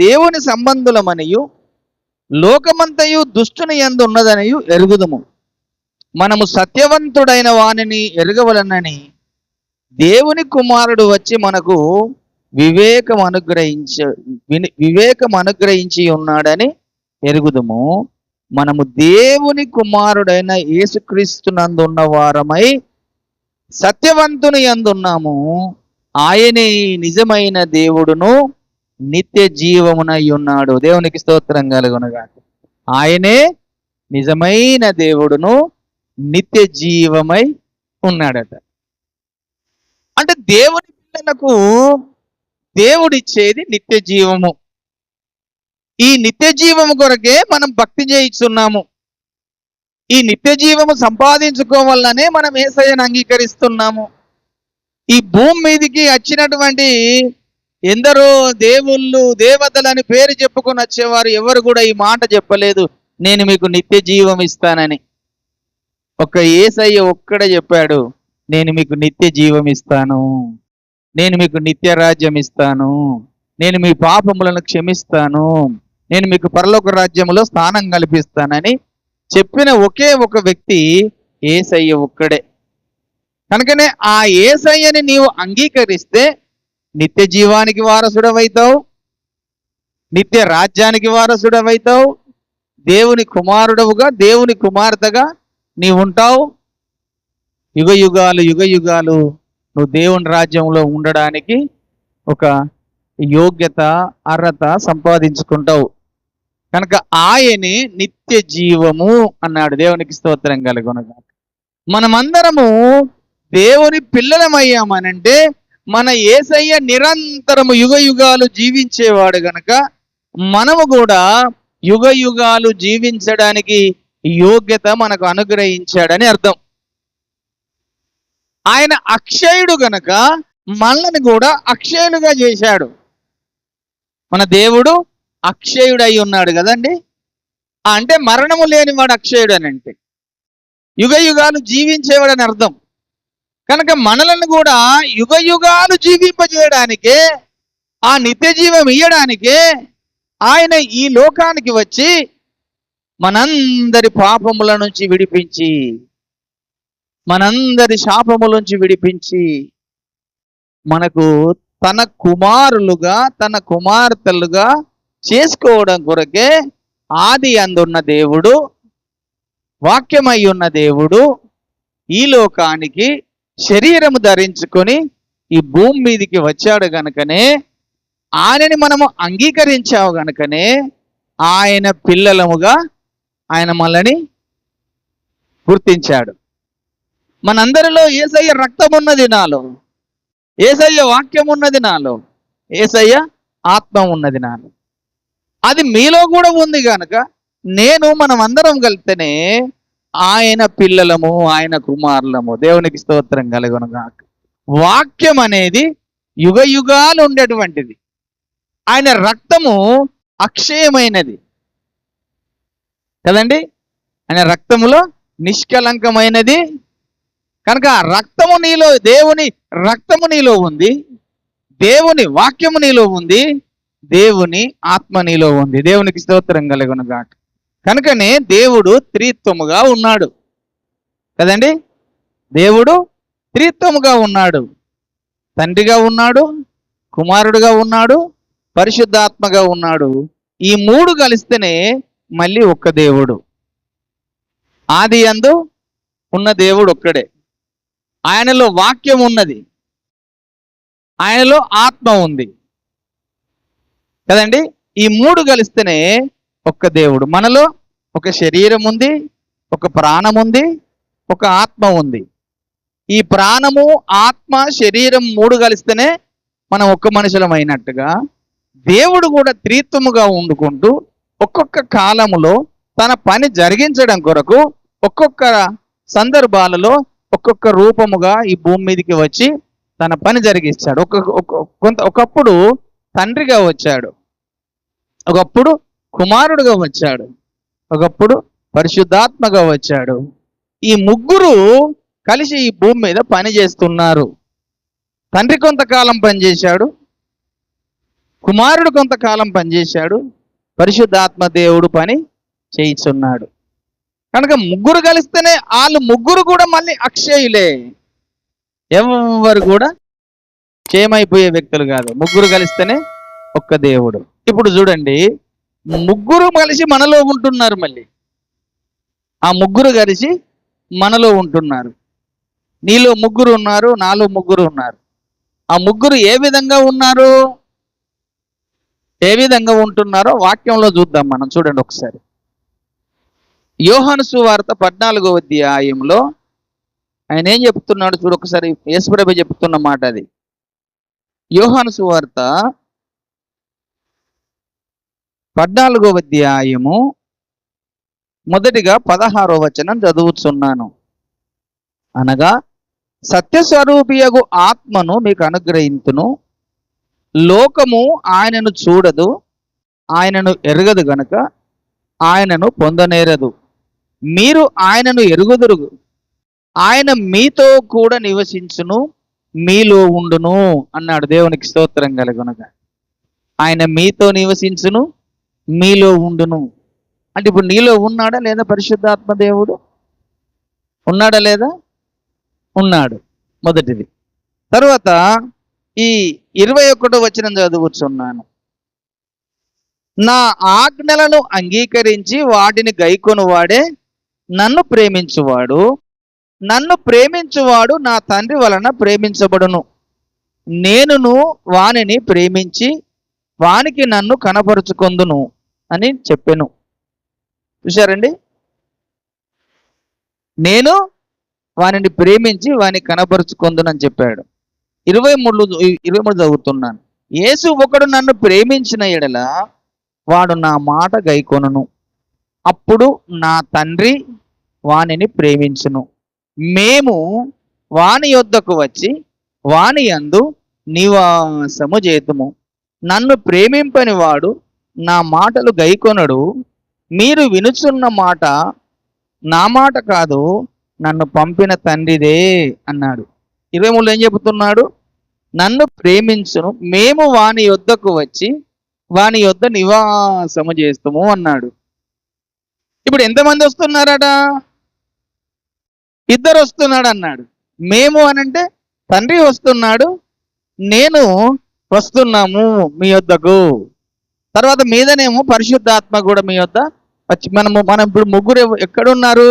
దేవుని సంబంధులమనియు లోకమంతయు దుష్టుని యందు ఉన్నదనియు ఎరుగుదుము. మనము సత్యవంతుడైన వానిని ఎరగవలనని దేవుని కుమారుడు వచ్చి మనకు వివేకం అనుగ్రహించి ఉన్నాడని ఎరుగుదుము. మనము దేవుని కుమారుడైన యేసుక్రీస్తునందు ఉన్న వారమై సత్యవంతుని యందున్నాము. ఆయనే నిజమైన దేవుడును నిత్య జీవమునై ఉన్నాడు. దేవునికి స్తోత్రం కలుగునుగాక. ఆయనే నిజమైన దేవుడును నిత్య జీవమై ఉన్నాడట. అంటే దేవుని పిల్లలకు దేవుడిచ్చేది నిత్య జీవము. ఈ నిత్య జీవము కొరకే మనం భక్తి చేయిస్తున్నాము. ఈ నిత్య జీవము సంపాదించుకోవాలనే మనం యేసయ్యను అంగీకరిస్తున్నాము. ఈ భూమి మీదికి వచ్చినటువంటి ఎందరో దేవుళ్ళు దేవతలని పేరు చెప్పుకొని వచ్చేవారు ఎవరు కూడా ఈ మాట చెప్పలేదు, నేను మీకు నిత్య జీవం ఇస్తానని. ఒక యేసయ్య ఒక్కడే చెప్పాడు, నేను మీకు నిత్య జీవం ఇస్తాను, నేను మీకు నిత్య రాజ్యం ఇస్తాను, నేను మీ పాపములను క్షమిస్తాను, నేను మీకు పరలోక రాజ్యములో స్థానం కల్పిస్తానని చెప్పిన ఒకే ఒక వ్యక్తి యేసయ్య ఒక్కడే. కనుకనే ఆ యేసయ్యని నీవు అంగీకరిస్తే నిత్య జీవానికి వారసుడవైతావు, నిత్య రాజ్యానికి వారసుడవైతావు, దేవుని కుమారుడవుగా, దేవుని కుమార్తెగా నీవు ఉంటావు. యుగ యుగాలు యుగ యుగాలు నువ్వు దేవుని రాజ్యంలో ఉండడానికి ఒక యోగ్యత, అర్హత సంపాదించుకుంటావు. కనుక ఆయనే నిత్య జీవము అన్నాడు. దేవునికి స్తోత్రం కలుగునుగాక. మనమందరము దేవుని పిల్లలమయ్యామనంటే మన యేసయ్య నిరంతరము యుగ యుగాలు జీవించేవాడు గనక మనము కూడా యుగ యుగాలు జీవించడానికి యోగ్యత మనకు అనుగ్రహించాడని అర్థం. ఆయన అక్షయుడు గనక మనల్ని కూడా అక్షయులుగా చేశాడు. మన దేవుడు అక్షయుడై ఉన్నాడు కదండి. అంటే మరణము లేనివాడు అక్షయుడు అని అంటే యుగ యుగాలు జీవించేవాడని అర్థం. కనుక మనలను కూడా యుగ యుగాలు జీవింపజేయడానికే, ఆ నిత్య జీవం ఇయ్యడానికే ఆయన ఈ లోకానికి వచ్చి మనందరి పాపముల నుంచి విడిపించి, మనందరి శాపముల నుంచి విడిపించి మనకు తన కుమారులుగా, తన కుమార్తెలుగా చేసుకోవడం కొరకే ఆది అందున్న దేవుడు, వాక్యమై ఉన్న దేవుడు ఈ లోకానికి శరీరము ధరించుకొని ఈ భూమి మీదికి వచ్చాడు గనుకనే, ఆయనని మనము అంగీకరించావు గనుకనే ఆయన పిల్లలముగా ఆయన మనల్ని గుర్తించాడు. మనందరిలో యేసయ్య రక్తం ఉన్నది నాలో, యేసయ్య వాక్యం ఉన్నది నాలో, యేసయ్య ఆత్మ ఉన్నది నాలో. అది మీలో కూడా ఉంది కనుక మనం అందరం కలిస్తేనే ఆయన పిల్లలము, ఆయన కుమారులము. దేవునికి స్తోత్రం కలుగునుగాక. వాక్యం అనేది యుగ యుగాలు ఉండేటువంటిది. ఆయన రక్తము అక్షయమైనది కదండి. ఆయన రక్తములో నిష్కలంకమైనది కనుక ఆ రక్తము నీలో, దేవుని రక్తము నీలో ఉంది, దేవుని వాక్యము నీలో ఉంది, దేవుని ఆత్మ నీలో ఉంది. దేవునికి స్తోత్రం కలుగునుగాక. కనుకనే దేవుడు త్రిత్వముగా ఉన్నాడు కదండి. దేవుడు త్రిత్వముగా ఉన్నాడు. తండ్రిగా ఉన్నాడు, కుమారుడుగా ఉన్నాడు, పరిశుద్ధాత్మగా ఉన్నాడు. ఈ మూడు కలిస్తేనే మళ్ళీ ఒక్క దేవుడు. ఆది యందు ఉన్న దేవుడు ఒక్కడే. ఆయనలో వాక్యం ఉన్నది, ఆయనలో ఆత్మ ఉంది కదండి. ఈ మూడు కలిస్తేనే ఒక్క దేవుడు. మనలో ఒక శరీరం ఉంది, ఒక ప్రాణం ఉంది, ఒక ఆత్మ ఉంది. ఈ ప్రాణము, ఆత్మ, శరీరం మూడు కలిస్తేనే మనం ఒక్క మనుషులం అయినట్టుగా దేవుడు కూడా త్రిత్వముగా ఉండుకుంటూ ఒక్కొక్క కాలములో తన పని జరిగించడం కొరకు ఒక్కొక్క సందర్భాలలో ఒక్కొక్క రూపముగా ఈ భూమి మీదకి వచ్చి తన పని జరిగిస్తాడు. ఒకప్పుడు తండ్రిగా వచ్చాడు, ఒకప్పుడు కుమారుడుగా వచ్చాడు, ఒకప్పుడు పరిశుద్ధాత్మగా వచ్చాడు. ఈ ముగ్గురు కలిసి ఈ భూమి మీద పని చేస్తున్నారు. తండ్రి కొంతకాలం పనిచేశాడు, కుమారుడు కొంతకాలం పనిచేశాడు, పరిశుద్ధాత్మ దేవుడు పని చేయిస్తున్నాడు. కనుక ముగ్గురు కలిస్తేనే వాళ్ళు ముగ్గురు కూడా మళ్ళీ అక్షయులే. ఎవరు కూడా క్షేమైపోయే వ్యక్తులు కాదు. ముగ్గురు కలిస్తేనే ఒక్క దేవుడు. ఇప్పుడు చూడండి, ముగ్గురు కలిసి మనలో ఉంటున్నారు. మళ్ళీ ఆ ముగ్గురు కలిసి మనలో ఉంటున్నారు. నీలో ముగ్గురు ఉన్నారు, నాలో ముగ్గురు ఉన్నారు. ఆ ముగ్గురు ఏ విధంగా ఉన్నారు, ఏ విధంగా ఉంటున్నారో వాక్యంలో చూద్దాం మనం. చూడండి ఒకసారి. యోహాను సువార్త 14వ అధ్యాయంలో ఆయన ఏం చెప్తున్నాడు చూడు ఒకసారి. యేసుప్రభు చెప్తున్న మాట అది. యోహాను సువార్త 14వ అధ్యాయము మొదటిగా 16వ వచనం చదువుతున్నాను. అనగా సత్యస్వరూపియగు ఆత్మను మీకు అనుగ్రహింతును. లోకము ఆయనను చూడదు, ఆయనను ఎరగదు గనుక ఆయనను పొందనేరదు. మీరు ఆయనను ఎరుగుదురు, ఆయన మీతో కూడా నివసించును, మీలో ఉండును అన్నాడు. దేవునికి స్తోత్రం కలుగునుగా. ఆయన మీతో నివసించును, మీలో ఉండును అంటే ఇప్పుడు నీలో ఉన్నాడా లేదా? పరిశుద్ధాత్మ దేవుడు ఉన్నాడా లేదా? ఉన్నాడు. మొదటిది. తర్వాత ఈ 21వ వచనం చదువుతున్నాను. నా ఆజ్ఞలను అంగీకరించి వాటిని గైకొనువాడే నన్ను ప్రేమించువాడు. నన్ను ప్రేమించువాడు నా తండ్రి వలన ప్రేమించబడును. నేనును వానిని ప్రేమించి వానికి నన్ను కనపరుచుకొందును అని చెప్పెను. చూశారండి, నేను వానిని ప్రేమించి వానికి కనపరుచుకొందును అని చెప్పాడు. 23 చదువుతున్నాను. యేసు ఒకడు నన్ను ప్రేమించిన ఎడల వాడు నా మాట గైకొనును. అప్పుడు నా తండ్రి వానిని ప్రేమించును. మేము వాని యొద్దకు వచ్చి వాని యందు నివాసము చేతుము. నన్ను ప్రేమింపని వాడు నా మాటలు గైకొనడు. మీరు వినుచున్న మాట నా మాట కాదు, నన్ను పంపిన తండ్రిదే అన్నాడు. 23 ఏం చెబుతున్నాడు? నన్ను ప్రేమించును, మేము వాని యొద్దకు వచ్చి వాని యొద్ద నివాసము చేస్తాము అన్నాడు. ఇప్పుడు ఎంతమంది వస్తున్నారట? 2 వస్తున్నాడు అన్నాడు. మేము అనంటే తండ్రి వస్తున్నాడు, నేను వస్తున్నాము మీ యొద్దకు. తర్వాత మీదనేమో పరిశుద్ధాత్మ కూడా మీ యొద్ద వచ్చి మనం ఇప్పుడు ముగ్గురు ఎక్కడున్నారు?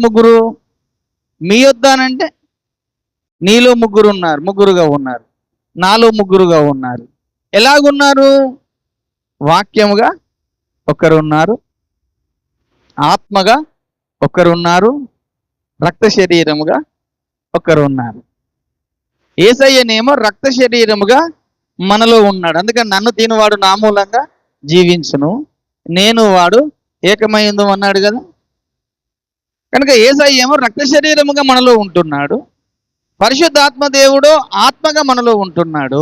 ముగ్గురు మీ యొద్ద అనంటే నీలో ముగ్గురుగా ఉన్నారు, నాలో ముగ్గురుగా ఉన్నారు. ఎలాగున్నారు? వాక్యముగా ఒకరున్నారు, ఆత్మగా ఒకరున్నారు, రక్త శరీరముగా ఒకరున్నారు. యేసయ్యనేమో రక్త శరీరముగా మనలో ఉన్నాడు. అందుకని నన్ను తినువాడు నా మూలంగా జీవించును, నేను వాడు ఏకమైందు అన్నాడు కదా. కనుక యేసయ్య ఏమో రక్త శరీరముగా మనలో ఉంటున్నాడు, పరిశుద్ధాత్మ దేవుడు ఆత్మగా మనలో ఉంటున్నాడు,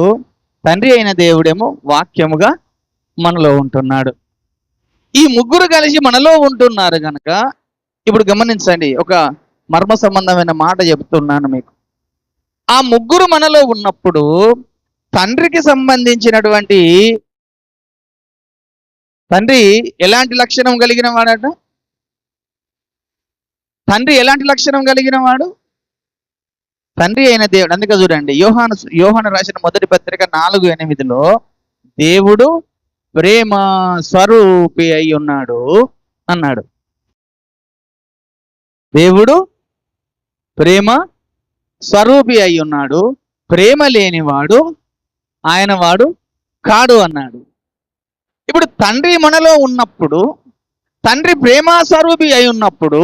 తండ్రి అయిన దేవుడేమో వాక్యముగా మనలో ఉంటున్నాడు. ఈ ముగ్గురు కలిసి మనలో ఉంటున్నారు కనుక ఇప్పుడు గమనించండి, ఒక మర్మ సంబంధమైన మాట చెప్తున్నాను మీకు. ఆ ముగ్గురు మనలో ఉన్నప్పుడు తండ్రికి సంబంధించినటువంటి తండ్రి ఎలాంటి లక్షణం కలిగిన వాడట? తండ్రి ఎలాంటి లక్షణం కలిగిన వాడు? తండ్రి అయిన దేవుడు. అందుకే చూడండి, యోహాను రాసిన మొదటి పత్రిక 4:8 దేవుడు ప్రేమ స్వరూపి అయి ఉన్నాడు అన్నాడు. దేవుడు ప్రేమ స్వరూపి అయి ఉన్నాడు, ప్రేమ లేనివాడు ఆయన వాడు కాడు అన్నాడు. ఇప్పుడు తండ్రి మనలో ఉన్నప్పుడు, తండ్రి ప్రేమ స్వరూపి అయి ఉన్నప్పుడు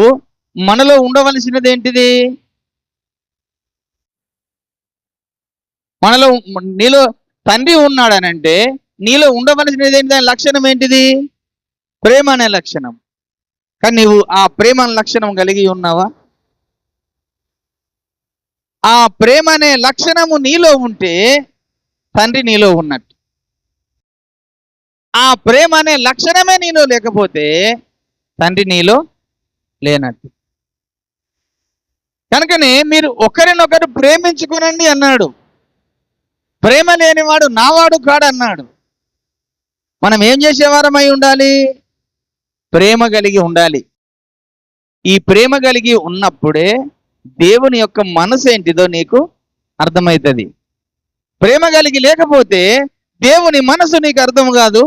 మనలో ఉండవలసినది ఏంటిది? నీలో తండ్రి ఉన్నాడనంటే నీలో ఉండవలసినది ఏంటి? దాని లక్షణం ఏంటిది? ప్రేమ అనే లక్షణం. కానీ నీవు ఆ ప్రేమ అనే లక్షణం కలిగి ఉన్నావా? ఆ ప్రేమ అనే లక్షణము నీలో ఉంటే తండ్రి నీలో ఉన్నట్టు. ఆ ప్రేమ అనే లక్షణమే నీలో లేకపోతే తండ్రి నీలో లేనట్టు. కనుకనే మీరు ఒకరినొకరు ప్రేమించుకునండి అన్నాడు. ప్రేమ లేనివాడు నావాడు కాడు అన్నాడు. మనం ఏం చేసేవారమై ఉండాలి? ప్రేమ కలిగి ఉండాలి. ఈ ప్రేమ కలిగి ఉన్నప్పుడే దేవుని యొక్క మనసు ఏంటిదో నీకు అర్థమవుతుంది. ప్రేమ కలిగి లేకపోతే దేవుని మనసు నీకు అర్థం కాదు,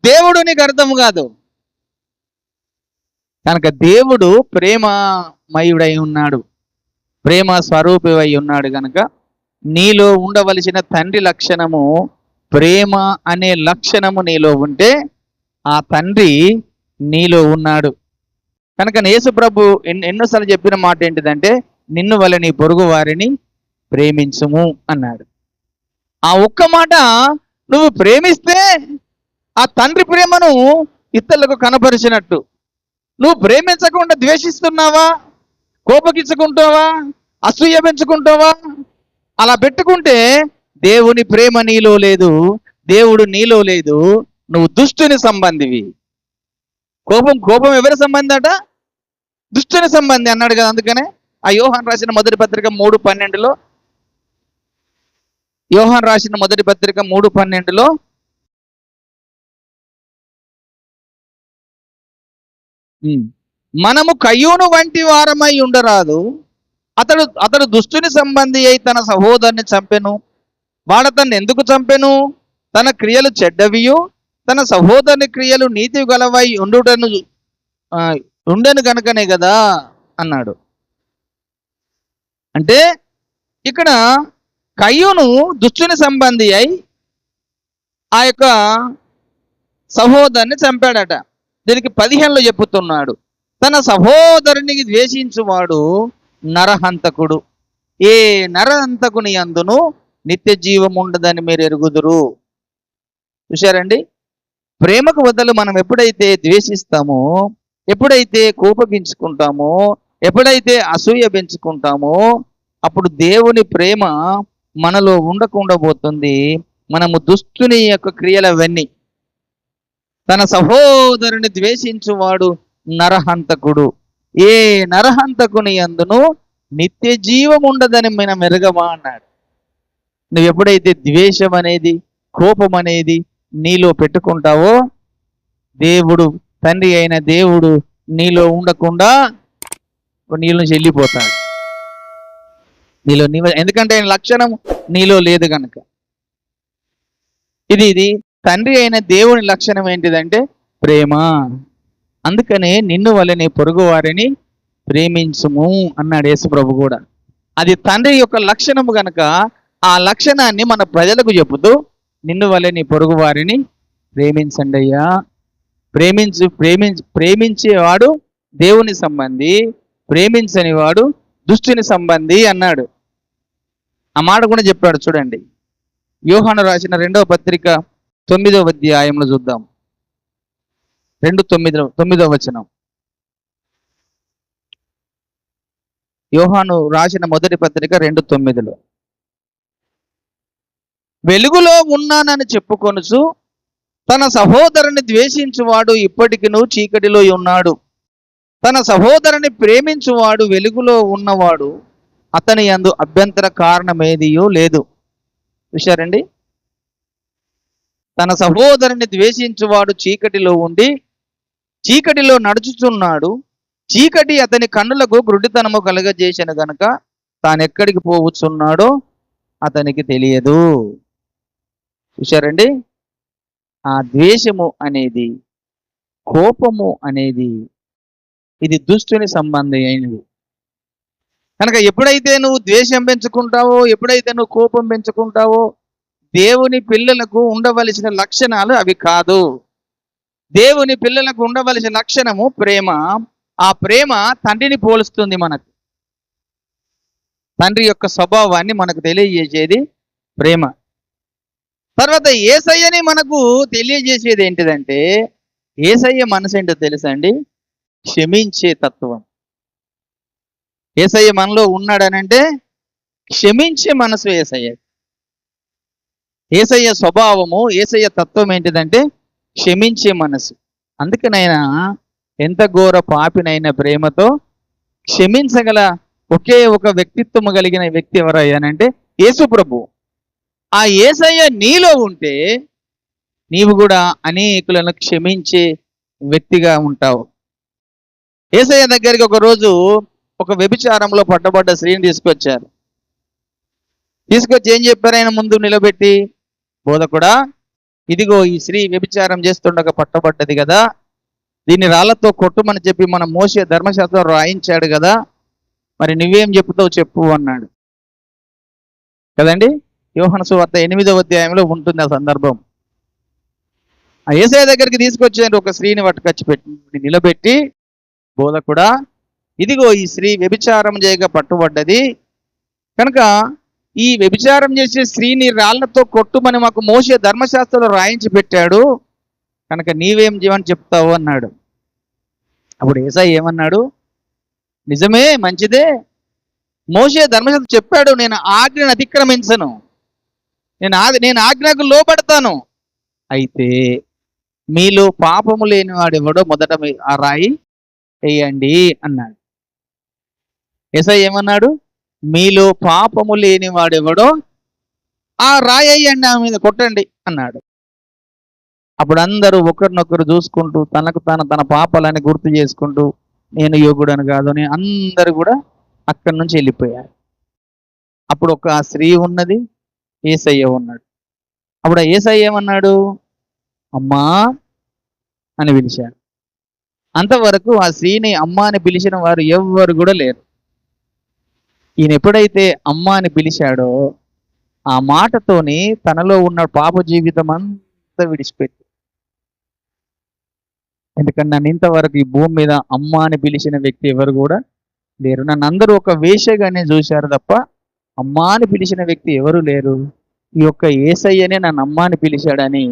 దేవుడు నీకు అర్థం కాదు. కనుక దేవుడు ప్రేమమయుడై ఉన్నాడు, ప్రేమ స్వరూపమై ఉన్నాడు. కనుక నీలో ఉండవలసిన తండ్రి లక్షణము, ప్రేమ అనే లక్షణము నీలో ఉంటే ఆ తండ్రి నీలో ఉన్నాడు. కనుక యేసు ప్రభు ఎన్నోసార్లు చెప్పిన మాట ఏంటిదంటే, నిన్ను వల్ల నీ పొరుగు వారిని ప్రేమించుము అన్నాడు. ఆ ఒక్క మాట నువ్వు ప్రేమిస్తే ఆ తండ్రి ప్రేమను ఇతరులకు కనపరిచినట్టు. నువ్వు ప్రేమించకుండా ద్వేషిస్తున్నావా, కోపగించుకుంటావా, అసూయ పెంచుకుంటావా? అలా పెట్టుకుంటే దేవుని ప్రేమ నీలో లేదు, దేవుడు నీలో లేదు, నువ్వు దుష్టుని సంబంధివి. కోపం ఎవరి సంబంధి అట? దుష్టుని సంబంధి అన్నాడు కదా. అందుకనే ఆ యోహాను రాసిన మొదటి పత్రిక 3:12 యోహాను రాసిన మొదటి పత్రిక 3:12 మనము కయ్యూను వంటి వారమై ఉండరాదు. అతడు దుష్టుని సంబంధి అయి తన సహోదరుని చంపెను. వాడతన్ని ఎందుకు చంపెను? తన క్రియలు చెడ్డవియు తన సహోదరుని క్రియలు నీతి గలవై ఆ, ఉండెను గనుకనే కదా అన్నాడు. అంటే ఇక్కడ కయ్యూను దుష్టుని సంబంధి అయి ఆ యొక్క సహోదరుని చంపాడట. దీనికి 15లో చెప్పుతున్నాడు, తన సహోదరుని ద్వేషించువాడు నరహంతకుడు, ఏ నరహంతకుని అందును నిత్య జీవం ఉండదని మీరు ఎరుగుదురు. చూశారండి, ప్రేమకు బదులు మనం ఎప్పుడైతే ద్వేషిస్తామో, ఎప్పుడైతే కోపగించుకుంటామో, ఎప్పుడైతే అసూయ పెంచుకుంటామో, అప్పుడు దేవుని ప్రేమ మనలో ఉండకుండా పోతుంది. మనము దుష్టుని యొక్క క్రియలవన్నీ. తన సహోదరుని ద్వేషించువాడు నరహంతకుడు, ఏ నరహంతకుని అందును నిత్య జీవం ఉండదని మనం ఎరగమా అన్నాడు. నువ్వు ఎప్పుడైతే ద్వేషం అనేది, కోపం అనేది నీలో పెట్టుకుంటావో, దేవుడు, తండ్రి అయిన దేవుడు నీలో ఉండకుండా నీలో నుంచి వెళ్ళిపోతాడు. ఎందుకంటే ఆయన లక్షణం నీలో లేదు కనుక. ఇది తండ్రి అయిన దేవుని లక్షణం ఏంటిదంటే ప్రేమ. అందుకనే నిన్ను వలె నీ పొరుగు వారిని ప్రేమించుము అన్నాడు యేసుప్రభు కూడా. అది తండ్రి యొక్క లక్షణము కనుక ఆ లక్షణాన్ని మన ప్రజలకు చెబుతూ నిన్ను వలె నీ పొరుగు వారిని ప్రేమించండి అయ్యా. ప్రేమించేవాడు దేవుని సంబంధి, ప్రేమించని వాడు దుష్టుని సంబంధి అన్నాడు. ఆ మాట కూడా చెప్పాడు. చూడండి, యోహాను రాసిన 2వ పత్రిక 9వ అధ్యాయంలో చూద్దాం. 2:9 వచనం. యోహాను రాసిన మొదటి పత్రిక 2:9. వెలుగులో ఉన్నానని చెప్పుకొనుచు తన సహోదరుని ద్వేషించువాడు ఇప్పటికినూ చీకటిలో ఉన్నాడు. తన సహోదరుని ప్రేమించువాడు వెలుగులో ఉన్నవాడు, అతని యందు అభ్యంతర కారణమేదియో లేదు. చూశారండి, తన సహోదరుని ద్వేషించువాడు చీకటిలో ఉండి చీకటిలో నడుచుచున్నాడు. చీకటి అతని కన్నులకు గుడ్డితనము కలుగజేసిన గనుక తానెక్కడికి పోవచ్చున్నాడో అతనికి తెలియదు. చూశారండి, ఆ ద్వేషము అనేది, కోపము అనేది ఇది దుష్టుని సంబంధం అయినది కనుక ఎప్పుడైతే నువ్వు ద్వేషం పెంచుకుంటావో, ఎప్పుడైతే నువ్వు కోపం పెంచుకుంటావో, దేవుని పిల్లలకు ఉండవలసిన లక్షణాలు అవి కాదు. దేవుని పిల్లలకు ఉండవలసిన లక్షణము ప్రేమ. ఆ ప్రేమ తండ్రిని పోలుస్తుంది. మనకు తండ్రి యొక్క స్వభావాన్ని మనకు తెలియజేసేది ప్రేమ. తర్వాత యేసయ్యని మనకు తెలియజేసేది ఏంటిదంటే, యేసయ్య మనసు ఏంటో తెలుసా అండి? క్షమించే తత్వం. యేసయ్య మనలో ఉన్నాడనంటే క్షమించే మనసు యేసయ్య. యేసయ్య స్వభావము, యేసయ్య తత్వం ఏంటిదంటే క్షమించే మనసు. అందుకనైనా ఎంత ఘోర పాపినైనా ప్రేమతో క్షమించగల ఒకే ఒక వ్యక్తిత్వము కలిగిన వ్యక్తి ఎవరయ్యానంటే యేసు ప్రభు. ఆ యేసయ్య నీలో ఉంటే నీవు కూడా అనేకులను క్షమించే వ్యక్తిగా ఉంటావు. యేసయ్య దగ్గరికి ఒకరోజు ఒక వ్యభిచారంలో పట్టబడ్డ స్త్రీని తీసుకొచ్చారు. తీసుకొచ్చి ఏం చెప్పారు? ఆయన ముందు నిలబెట్టి, బోధకుడా, ఇదిగో ఈ స్త్రీ వ్యభిచారం చేస్తుండగా పట్టబడ్డది కదా, దీన్ని రాళ్లతో కొట్టుమని చెప్పి మన మోషే ధర్మశాస్త్రం రాయించాడు కదా, మరి నువ్వేం చెప్తావు చెప్పు అన్నాడు కదండి. యోహాను సువార్త 8వ అధ్యాయంలో ఉంటుంది ఆ సందర్భం. ఆ యేసయ్య దగ్గరికి తీసుకొచ్చారు ఒక స్త్రీని పట్టుకొచ్చి నిలబెట్టి, బోధకుడా, ఇదిగో ఈ స్త్రీ వ్యభిచారం చేయక పట్టుబడ్డది కనుక ఈ వ్యభిచారం చేసే స్త్రీని రాళ్లతో కొట్టుమని మాకు మోషే ధర్మశాస్త్రంలో రాయించి పెట్టాడు కనుక నీవేం చేయమని చెప్తావు అన్నాడు. అప్పుడు యేసయ్య ఏమన్నాడు? నిజమే, మంచిదే, మోషే ధర్మశాస్త్రం చెప్పాడు, నేను ఆజ్ఞను అతిక్రమించను, నేను ఆజ్ఞకు లోబడతాను. అయితే మీలో పాపము లేని వాడెవడో మొదట ఆ రాయి వేయండి అన్నాడు. యేసయ్య ఏమన్నాడు? మీలో పాపము లేని వాడెవడో ఆ రాయి వేయండి, ఆ మీద కొట్టండి అన్నాడు. అప్పుడు అందరూ ఒకరినొకరు చూసుకుంటూ తన పాపాలని గుర్తు చేసుకుంటూ నేను యోగుడని కాదు అని అందరూ కూడా అక్కడి నుంచి వెళ్ళిపోయారు. అప్పుడు ఒక స్త్రీ ఉన్నది, యేసయ్య ఉన్నాడు. అప్పుడు యేసయ్య ఏమన్నాడు? అమ్మా అని పిలిచాడు. అంతవరకు ఆ స్త్రీని అమ్మ అని పిలిచిన వారు ఎవ్వరు కూడా లేరు. ఈయన ఎప్పుడైతే అమ్మ అని పిలిచాడో ఆ మాటతోని తనలో ఉన్న పాప జీవితం అంతా విడిచిపెట్టి, ఎందుకంటే నన్ను ఇంతవరకు ఈ భూమి మీద అమ్మ అని పిలిచిన వ్యక్తి ఎవరు కూడా లేరు. నన్ను అందరూ ఒక వేశ్యగానే చూశారు తప్ప అమ్మ అని పిలిచిన వ్యక్తి ఎవరు లేరు. ఈ యొక్క యేసయ్యనే నన్ను అమ్మ అని పిలిచాడని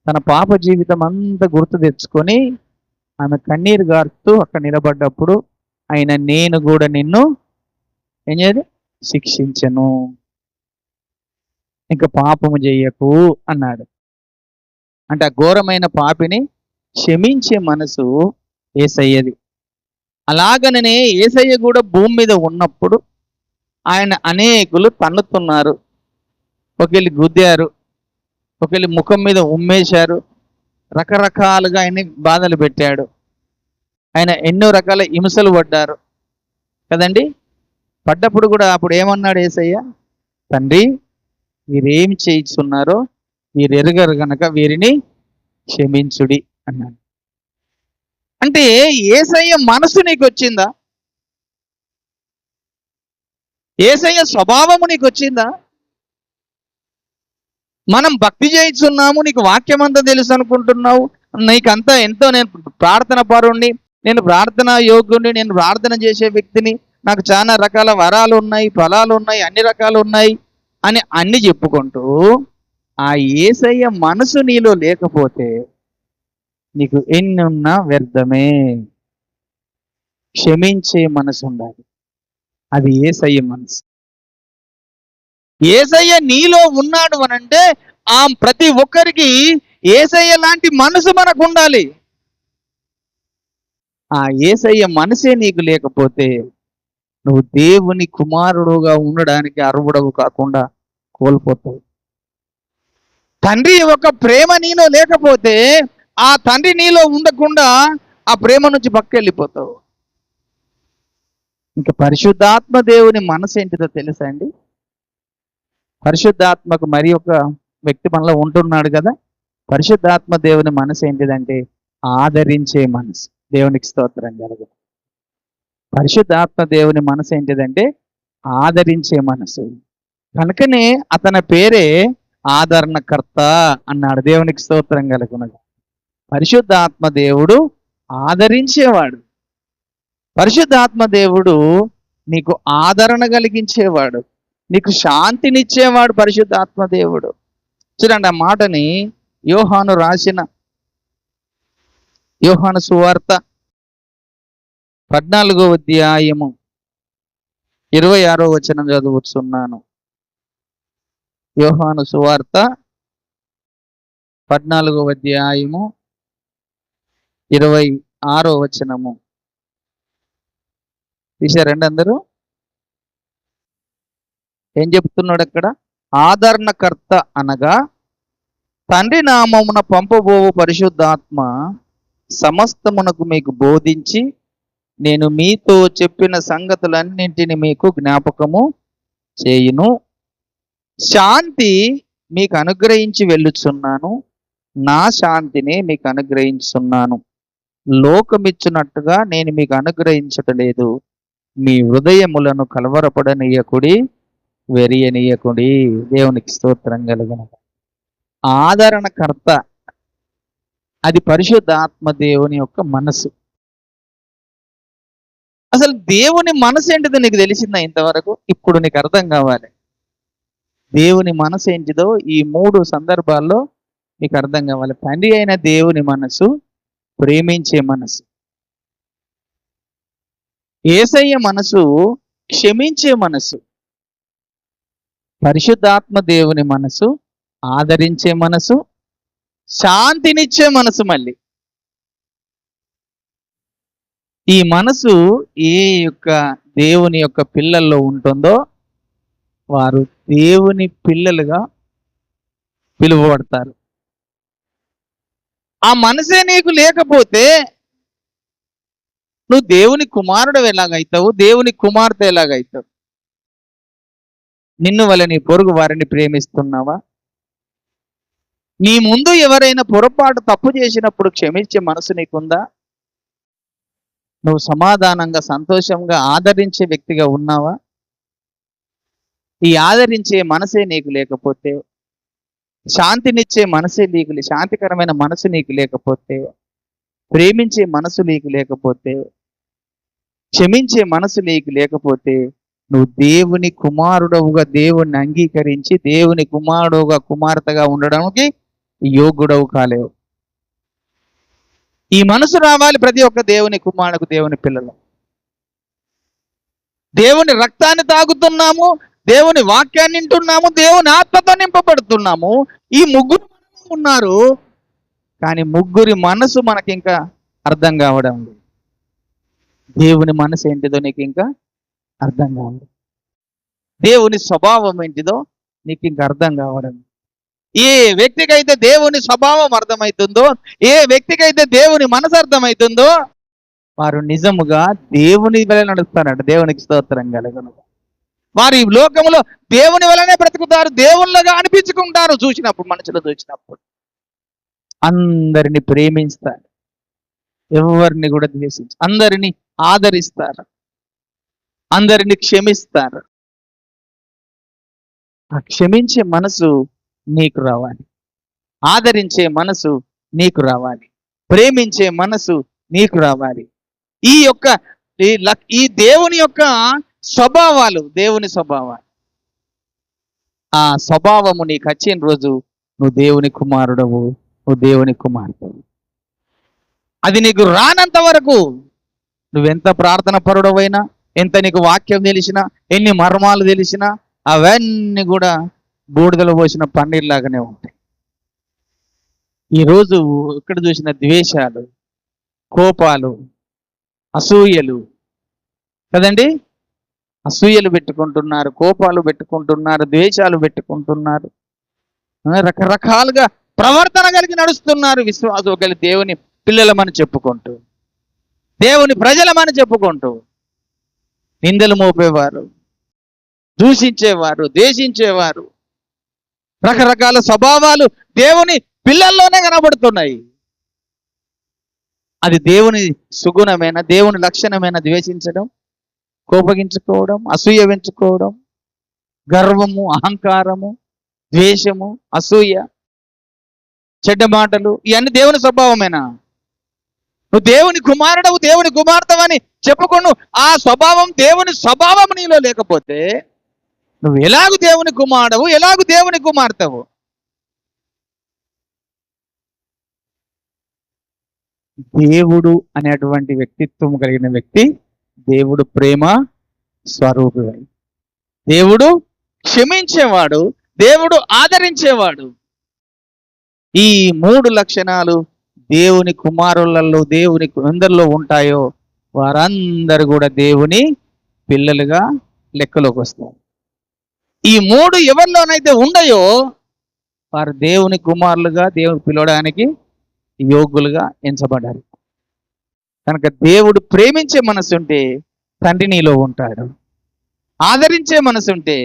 తన పాప జీవితం అంతా గుర్తు తెచ్చుకొని ఆమె కన్నీరు గారుతూ అక్కడ నిలబడ్డప్పుడు ఆయన నేను కూడా నిన్ను ఏం చేయదు శిక్షించను, ఇంకా పాపము చెయ్యకు అన్నాడు. అంటే ఆ ఘోరమైన పాపిని క్షమించే మనసు యేసయ్యది. అలాగనే యేసయ్య కూడా భూమి మీద ఉన్నప్పుడు ఆయన అనేకులు తన్నుతున్నారు, ఒకళ్ళు గుద్దారు, ఒకళ్ళు ముఖం మీద ఉమ్మేశారు, రకరకాలుగా ఆయన్ని బాధలు పెట్టాడు. ఆయన ఎన్నో రకాల హింసలు పడ్డారు కదండి. పడ్డప్పుడు కూడా అప్పుడు ఏమన్నాడు యేసయ్య? తండ్రి, వీరేమి చేయిస్తున్నారో వీరు ఎరుగరు గనక వీరిని క్షమించుడి అన్నాడు. అంటే యేసయ్య మనసు నీకు వచ్చిందా? యేసయ్య స్వభావము నీకు వచ్చిందా? మనం భక్తి చేయిస్తున్నాము, నీకు వాక్యం అంతా తెలుసు అనుకుంటున్నావు, నీకంతా ఎంతో నేను ప్రార్థన పరుణ్ణి, నేను ప్రార్థన యోగ్యుని, నేను ప్రార్థన చేసే వ్యక్తిని, నాకు చాలా రకాల వరాలు ఉన్నాయి, ఫలాలు ఉన్నాయి, అన్ని రకాలు ఉన్నాయి అని అన్ని చెప్పుకుంటూ ఆ యేసయ్య మనసు నీలో లేకపోతే నీకు ఎన్ని ఉన్నా వ్యర్థమే. క్షమించే మనసు ఉండాలి, అది యేసయ్య మనసు. యేసయ్య నీలో ఉన్నాడు అనంటే ఆ ప్రతి ఒక్కరికి యేసయ్య లాంటి మనసు మనకు ఉండాలి. ఆ యేసయ్య మనసే నీకు లేకపోతే నువ్వు దేవుని కుమారుడుగా ఉండడానికి అర్హుడవు కాకుండా కోల్పోతావు. తండ్రి యొక్క ప్రేమ నీలో లేకపోతే ఆ తండ్రి నీలో ఉండకుండా ఆ ప్రేమ నుంచి పక్కకెళ్ళిపోతావు. ఇంకా పరిశుద్ధాత్మ దేవుని మనసు ఏంటిదో తెలుసా అండి? పరిశుద్ధాత్మకు మరి ఒక వ్యక్తి మనలో ఉంటున్నాడు కదా. పరిశుద్ధాత్మ దేవుని మనసు ఏంటిదంటే ఆదరించే మనసు. దేవునికి స్తోత్రం కలుగు. పరిశుద్ధాత్మ దేవుని మనసు ఏంటిదంటే ఆదరించే మనసు. కనుకనే అతని పేరే ఆదరణకర్త అన్నాడు. దేవునికి స్తోత్రం కలుగునగా. పరిశుద్ధాత్మ దేవుడు ఆదరించేవాడు. పరిశుద్ధాత్మ దేవుడు నీకు ఆదరణ కలిగించేవాడు, నీకు శాంతినిచ్చేవాడు పరిశుద్ధాత్మ దేవుడు. చూడండి ఆ మాటని యోహాను రాసిన యోహాను సువార్త 14వ అధ్యాయము 26వ వచనం చదువుతున్నాను. యోహాను సువార్త 14వ అధ్యాయము 26వ వచనము తీశారండి అందరూ? ఏం చెప్తున్నాడు అక్కడ? ఆదరణకర్త అనగా తండ్రి నామమున పంపబోవు పరిశుద్ధాత్మ సమస్తమునకు మీకు బోధించి నేను మీతో చెప్పిన సంగతులన్నింటిని మీకు జ్ఞాపకము చేయును. శాంతి మీకు అనుగ్రహించి వెళ్ళుచున్నాను, నా శాంతిని మీకు అనుగ్రహించున్నాను. లోకమిచ్చినట్టుగా నేను మీకు అనుగ్రహించటలేదు. మీ హృదయములను కలవరపడనీయకుడి, వెరియనీయకుడి. దేవునికి స్తోత్రం కలుగును. ఆదరణకర్త అది పరిశుద్ధాత్మ దేవుని యొక్క మనసు. అసలు దేవుని మనసు ఏంటిదో నీకు తెలిసిందా ఇంతవరకు? ఇప్పుడు నీకు అర్థం కావాలి దేవుని మనసు ఏంటిదో. ఈ 3 సందర్భాల్లో నీకు అర్థం కావాలి. తండ్రి అయిన దేవుని మనసు ప్రేమించే మనసు, యేసయ్య మనసు క్షమించే మనసు, పరిశుద్ధాత్మ దేవుని మనసు ఆదరించే మనసు, శాంతినిచ్చే మనసు. మళ్ళీ ఈ మనసు ఏ యొక్క దేవుని యొక్క పిల్లల్లో ఉంటుందో వారు దేవుని పిల్లలుగా పిలువబడతారు. ఆ మనసే నీకు లేకపోతే నువ్వు దేవుని కుమారుడు ఎలాగైతావు, దేవుని కుమార్తె ఎలాగైతావు? నిన్ను వల్ల నీ పొరుగు వారిని ప్రేమిస్తున్నావా? నీ ముందు ఎవరైనా పొరపాటు తప్పు చేసినప్పుడు క్షమించే మనసు నీకుందా? నువ్వు సమాధానంగా సంతోషంగా ఆదరించే వ్యక్తిగా ఉన్నావా? ఈ ఆదరించే మనసే నీకు లేకపోతే, శాంతినిచ్చే మనసే నీకు శాంతికరమైన మనసు నీకు లేకపోతే, ప్రేమించే మనసు నీకు లేకపోతే, క్షమించే మనసు నీకు లేకపోతే, నువ్వు దేవుని కుమారుడవుగా దేవుణ్ణి అంగీకరించి దేవుని కుమారుడుగా కుమార్తెగా ఉండడానికి యోగ్యుడవు కాలేవు. ఈ మనసు రావాలి ప్రతి ఒక్క దేవుని కుమారుడు, దేవుని పిల్లలు. దేవుని రక్తాన్ని తాగుతున్నాము, దేవుని వాక్యాన్ని వింటున్నాము, దేవుని ఆత్మతో నింపబడుతున్నాము. ఈ ముగ్గురు ఉన్నారు, కానీ ముగ్గురి మనసు మనకి ఇంకా అర్థం కావడం లేదు. దేవుని మనసు ఏంటిదో నీకు ఇంకా అర్థం కావడం, దేవుని స్వభావం ఏంటిదో నీకు ఇంకా అర్థం కావడం. ఏ వ్యక్తికైతే దేవుని స్వభావం అర్థమవుతుందో, ఏ వ్యక్తికైతే దేవుని మనసు అర్థమవుతుందో, వారు నిజముగా దేవుని వలె నడుస్తారంట. దేవునికి స్తోత్రం కలుగును. వారు ఈ లోకంలో దేవుని వలనే బ్రతుకుతారు, దేవుళ్ళగా అనిపించుకుంటారు. చూసినప్పుడు, మనుషులు చూసినప్పుడు అందరిని ప్రేమిస్తారు, ఎవరిని కూడా ద్వేషించు, అందరిని ఆదరిస్తారు, అందరిని క్షమిస్తారు. ఆ క్షమించే మనసు నీకు రావాలి, ఆదరించే మనసు నీకు రావాలి, ప్రేమించే మనసు నీకు రావాలి. ఈ దేవుని యొక్క స్వభావాలు, దేవుని స్వభావాలు, ఆ స్వభావము నీకు వచ్చిన రోజు నువ్వు దేవుని కుమారుడవు, నువ్వు దేవుని కుమార్తెవు. అది నీకు రానంత వరకు నువ్వెంత ప్రార్థన పరుడవైనా, ఎంత నీకు వాక్యం తెలిసినా, ఎన్ని మర్మాలు తెలిసినా, అవన్నీ కూడా బూడిదలో పోసిన పన్నీర్లాగానే ఉంటాయి. ఈరోజు ఇక్కడ చూసిన ద్వేషాలు, కోపాలు, అసూయలు కదండి, అసూయలు పెట్టుకుంటున్నారు, కోపాలు పెట్టుకుంటున్నారు, ద్వేషాలు పెట్టుకుంటున్నారు, రకరకాలుగా ప్రవర్తన కలిగి నడుస్తున్నారు. విశ్వాసం కలిగి దేవుని పిల్లలమని చెప్పుకుంటూ, దేవుని ప్రజలమని చెప్పుకుంటూ నిందలు మోపేవారు, దూషించేవారు, ద్వేషించేవారు, రకరకాల స్వభావాలు దేవుని పిల్లల్లోనే కనబడుతున్నాయి. అది దేవుని సుగుణమైన, దేవుని లక్షణమైన ద్వేషించడం, కోపగించుకోవడం, అసూయ పెంచుకోవడం, గర్వము, అహంకారము, ద్వేషము, అసూయ, చెడ్డ మాటలు, ఇవన్నీ దేవుని స్వభావమేనా? నువ్వు దేవుని కుమారుడవు, దేవుని కుమార్తెవని చెప్పుకోను, ఆ స్వభావం, దేవుని స్వభావం నీలో లేకపోతే నువ్వు ఎలాగు దేవుని కుమారుడవు, ఎలాగు దేవుని కుమార్తెవు? దేవుడు అనేటువంటి వ్యక్తిత్వం కలిగిన వ్యక్తి దేవుడు ప్రేమ స్వరూపి, దేవుడు క్షమించేవాడు, దేవుడు ఆదరించేవాడు. ఈ మూడు లక్షణాలు దేవుని కుమారులలో, దేవుని అందరిలో ఉంటాయో వారందరూ కూడా దేవుని పిల్లలుగా లెక్కలోకి వస్తారు. ఈ మూడు ఎవరిలోనైతే ఉండయో వారు దేవుని కుమారులుగా, దేవుని పిలవడానికి యోగ్యులుగా ఎంచబడ్డారు. కనుక దేవుడు ప్రేమించే మనసు ఉంటే తండ్రి నీలో ఉంటాడు, ఆదరించే మనసు ఉంటే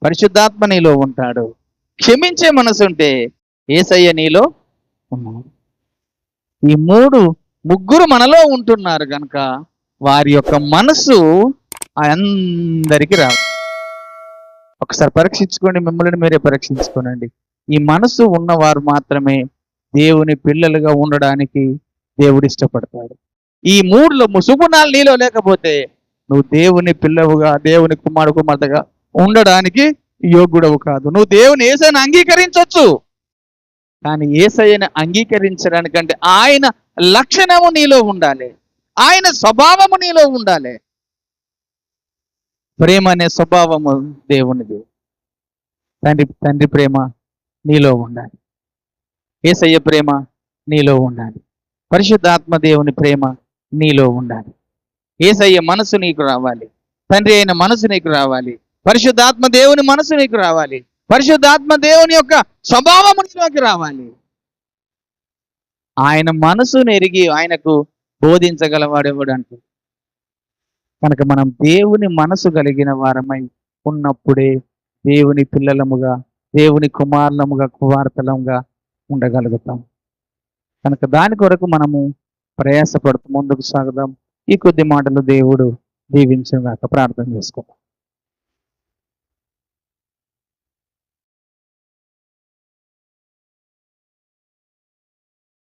పరిశుద్ధాత్మ నీలో ఉంటాడు, క్షమించే మనసు ఉంటే యేసయ్య నీలో ఉన్నాడు. ఈ ముగ్గురు మనలో ఉంటున్నారు కనుక వారి యొక్క మనసు అందరికీ రాదు. ఒకసారి పరీక్షించుకోండి, మిమ్మల్ని మీరే పరీక్షించుకోనండి. ఈ మనసు ఉన్నవారు మాత్రమే దేవుని పిల్లలుగా ఉండడానికి దేవుడు ఇష్టపడతాడు. ఈ మూడులో సుగుణాలు నీలో లేకపోతే నువ్వు దేవుని పిల్లవుగా, దేవుని కుమార్తెగా ఉండడానికి యోగ్యుడవు కాదు. నువ్వు దేవుని యేసయ్యను అంగీకరించవచ్చు, కానీ యేసయ్యను అంగీకరించడానికంటే ఆయన లక్షణము నీలో ఉండాలి, ఆయన స్వభావము నీలో ఉండాలి. ప్రేమ అనే స్వభావము దేవునిది. తండ్రి ప్రేమ నీలో ఉండాలి, యేసయ్య ప్రేమ నీలో ఉండాలి, పరిశుద్ధాత్మ దేవుని ప్రేమ నీలో ఉండాలి. యేసయ్య మనసు నీకు రావాలి, తండ్రి అయిన మనసు నీకు రావాలి, పరిశుద్ధాత్మ దేవుని మనసు నీకు రావాలి, పరిశుద్ధాత్మ దేవుని యొక్క స్వభావము నీలోకి రావాలి. ఆయన మనసును ఎరిగి ఆయనకు బోధించగలవాడెవడు అంటూ. కనుక మనం దేవుని మనసు కలిగిన వారమై ఉన్నప్పుడే దేవుని పిల్లలముగా, దేవుని కుమారులముగా, కుమార్తెలముగా ఉండగలుగుతాం. కనుక దాని కొరకు మనము ప్రయాసపడుతూ ముందుకు సాగుదాం. ఈ కొద్ది మాటలు దేవుడు దీవించుగాక. ప్రార్థన చేసుకుందాం.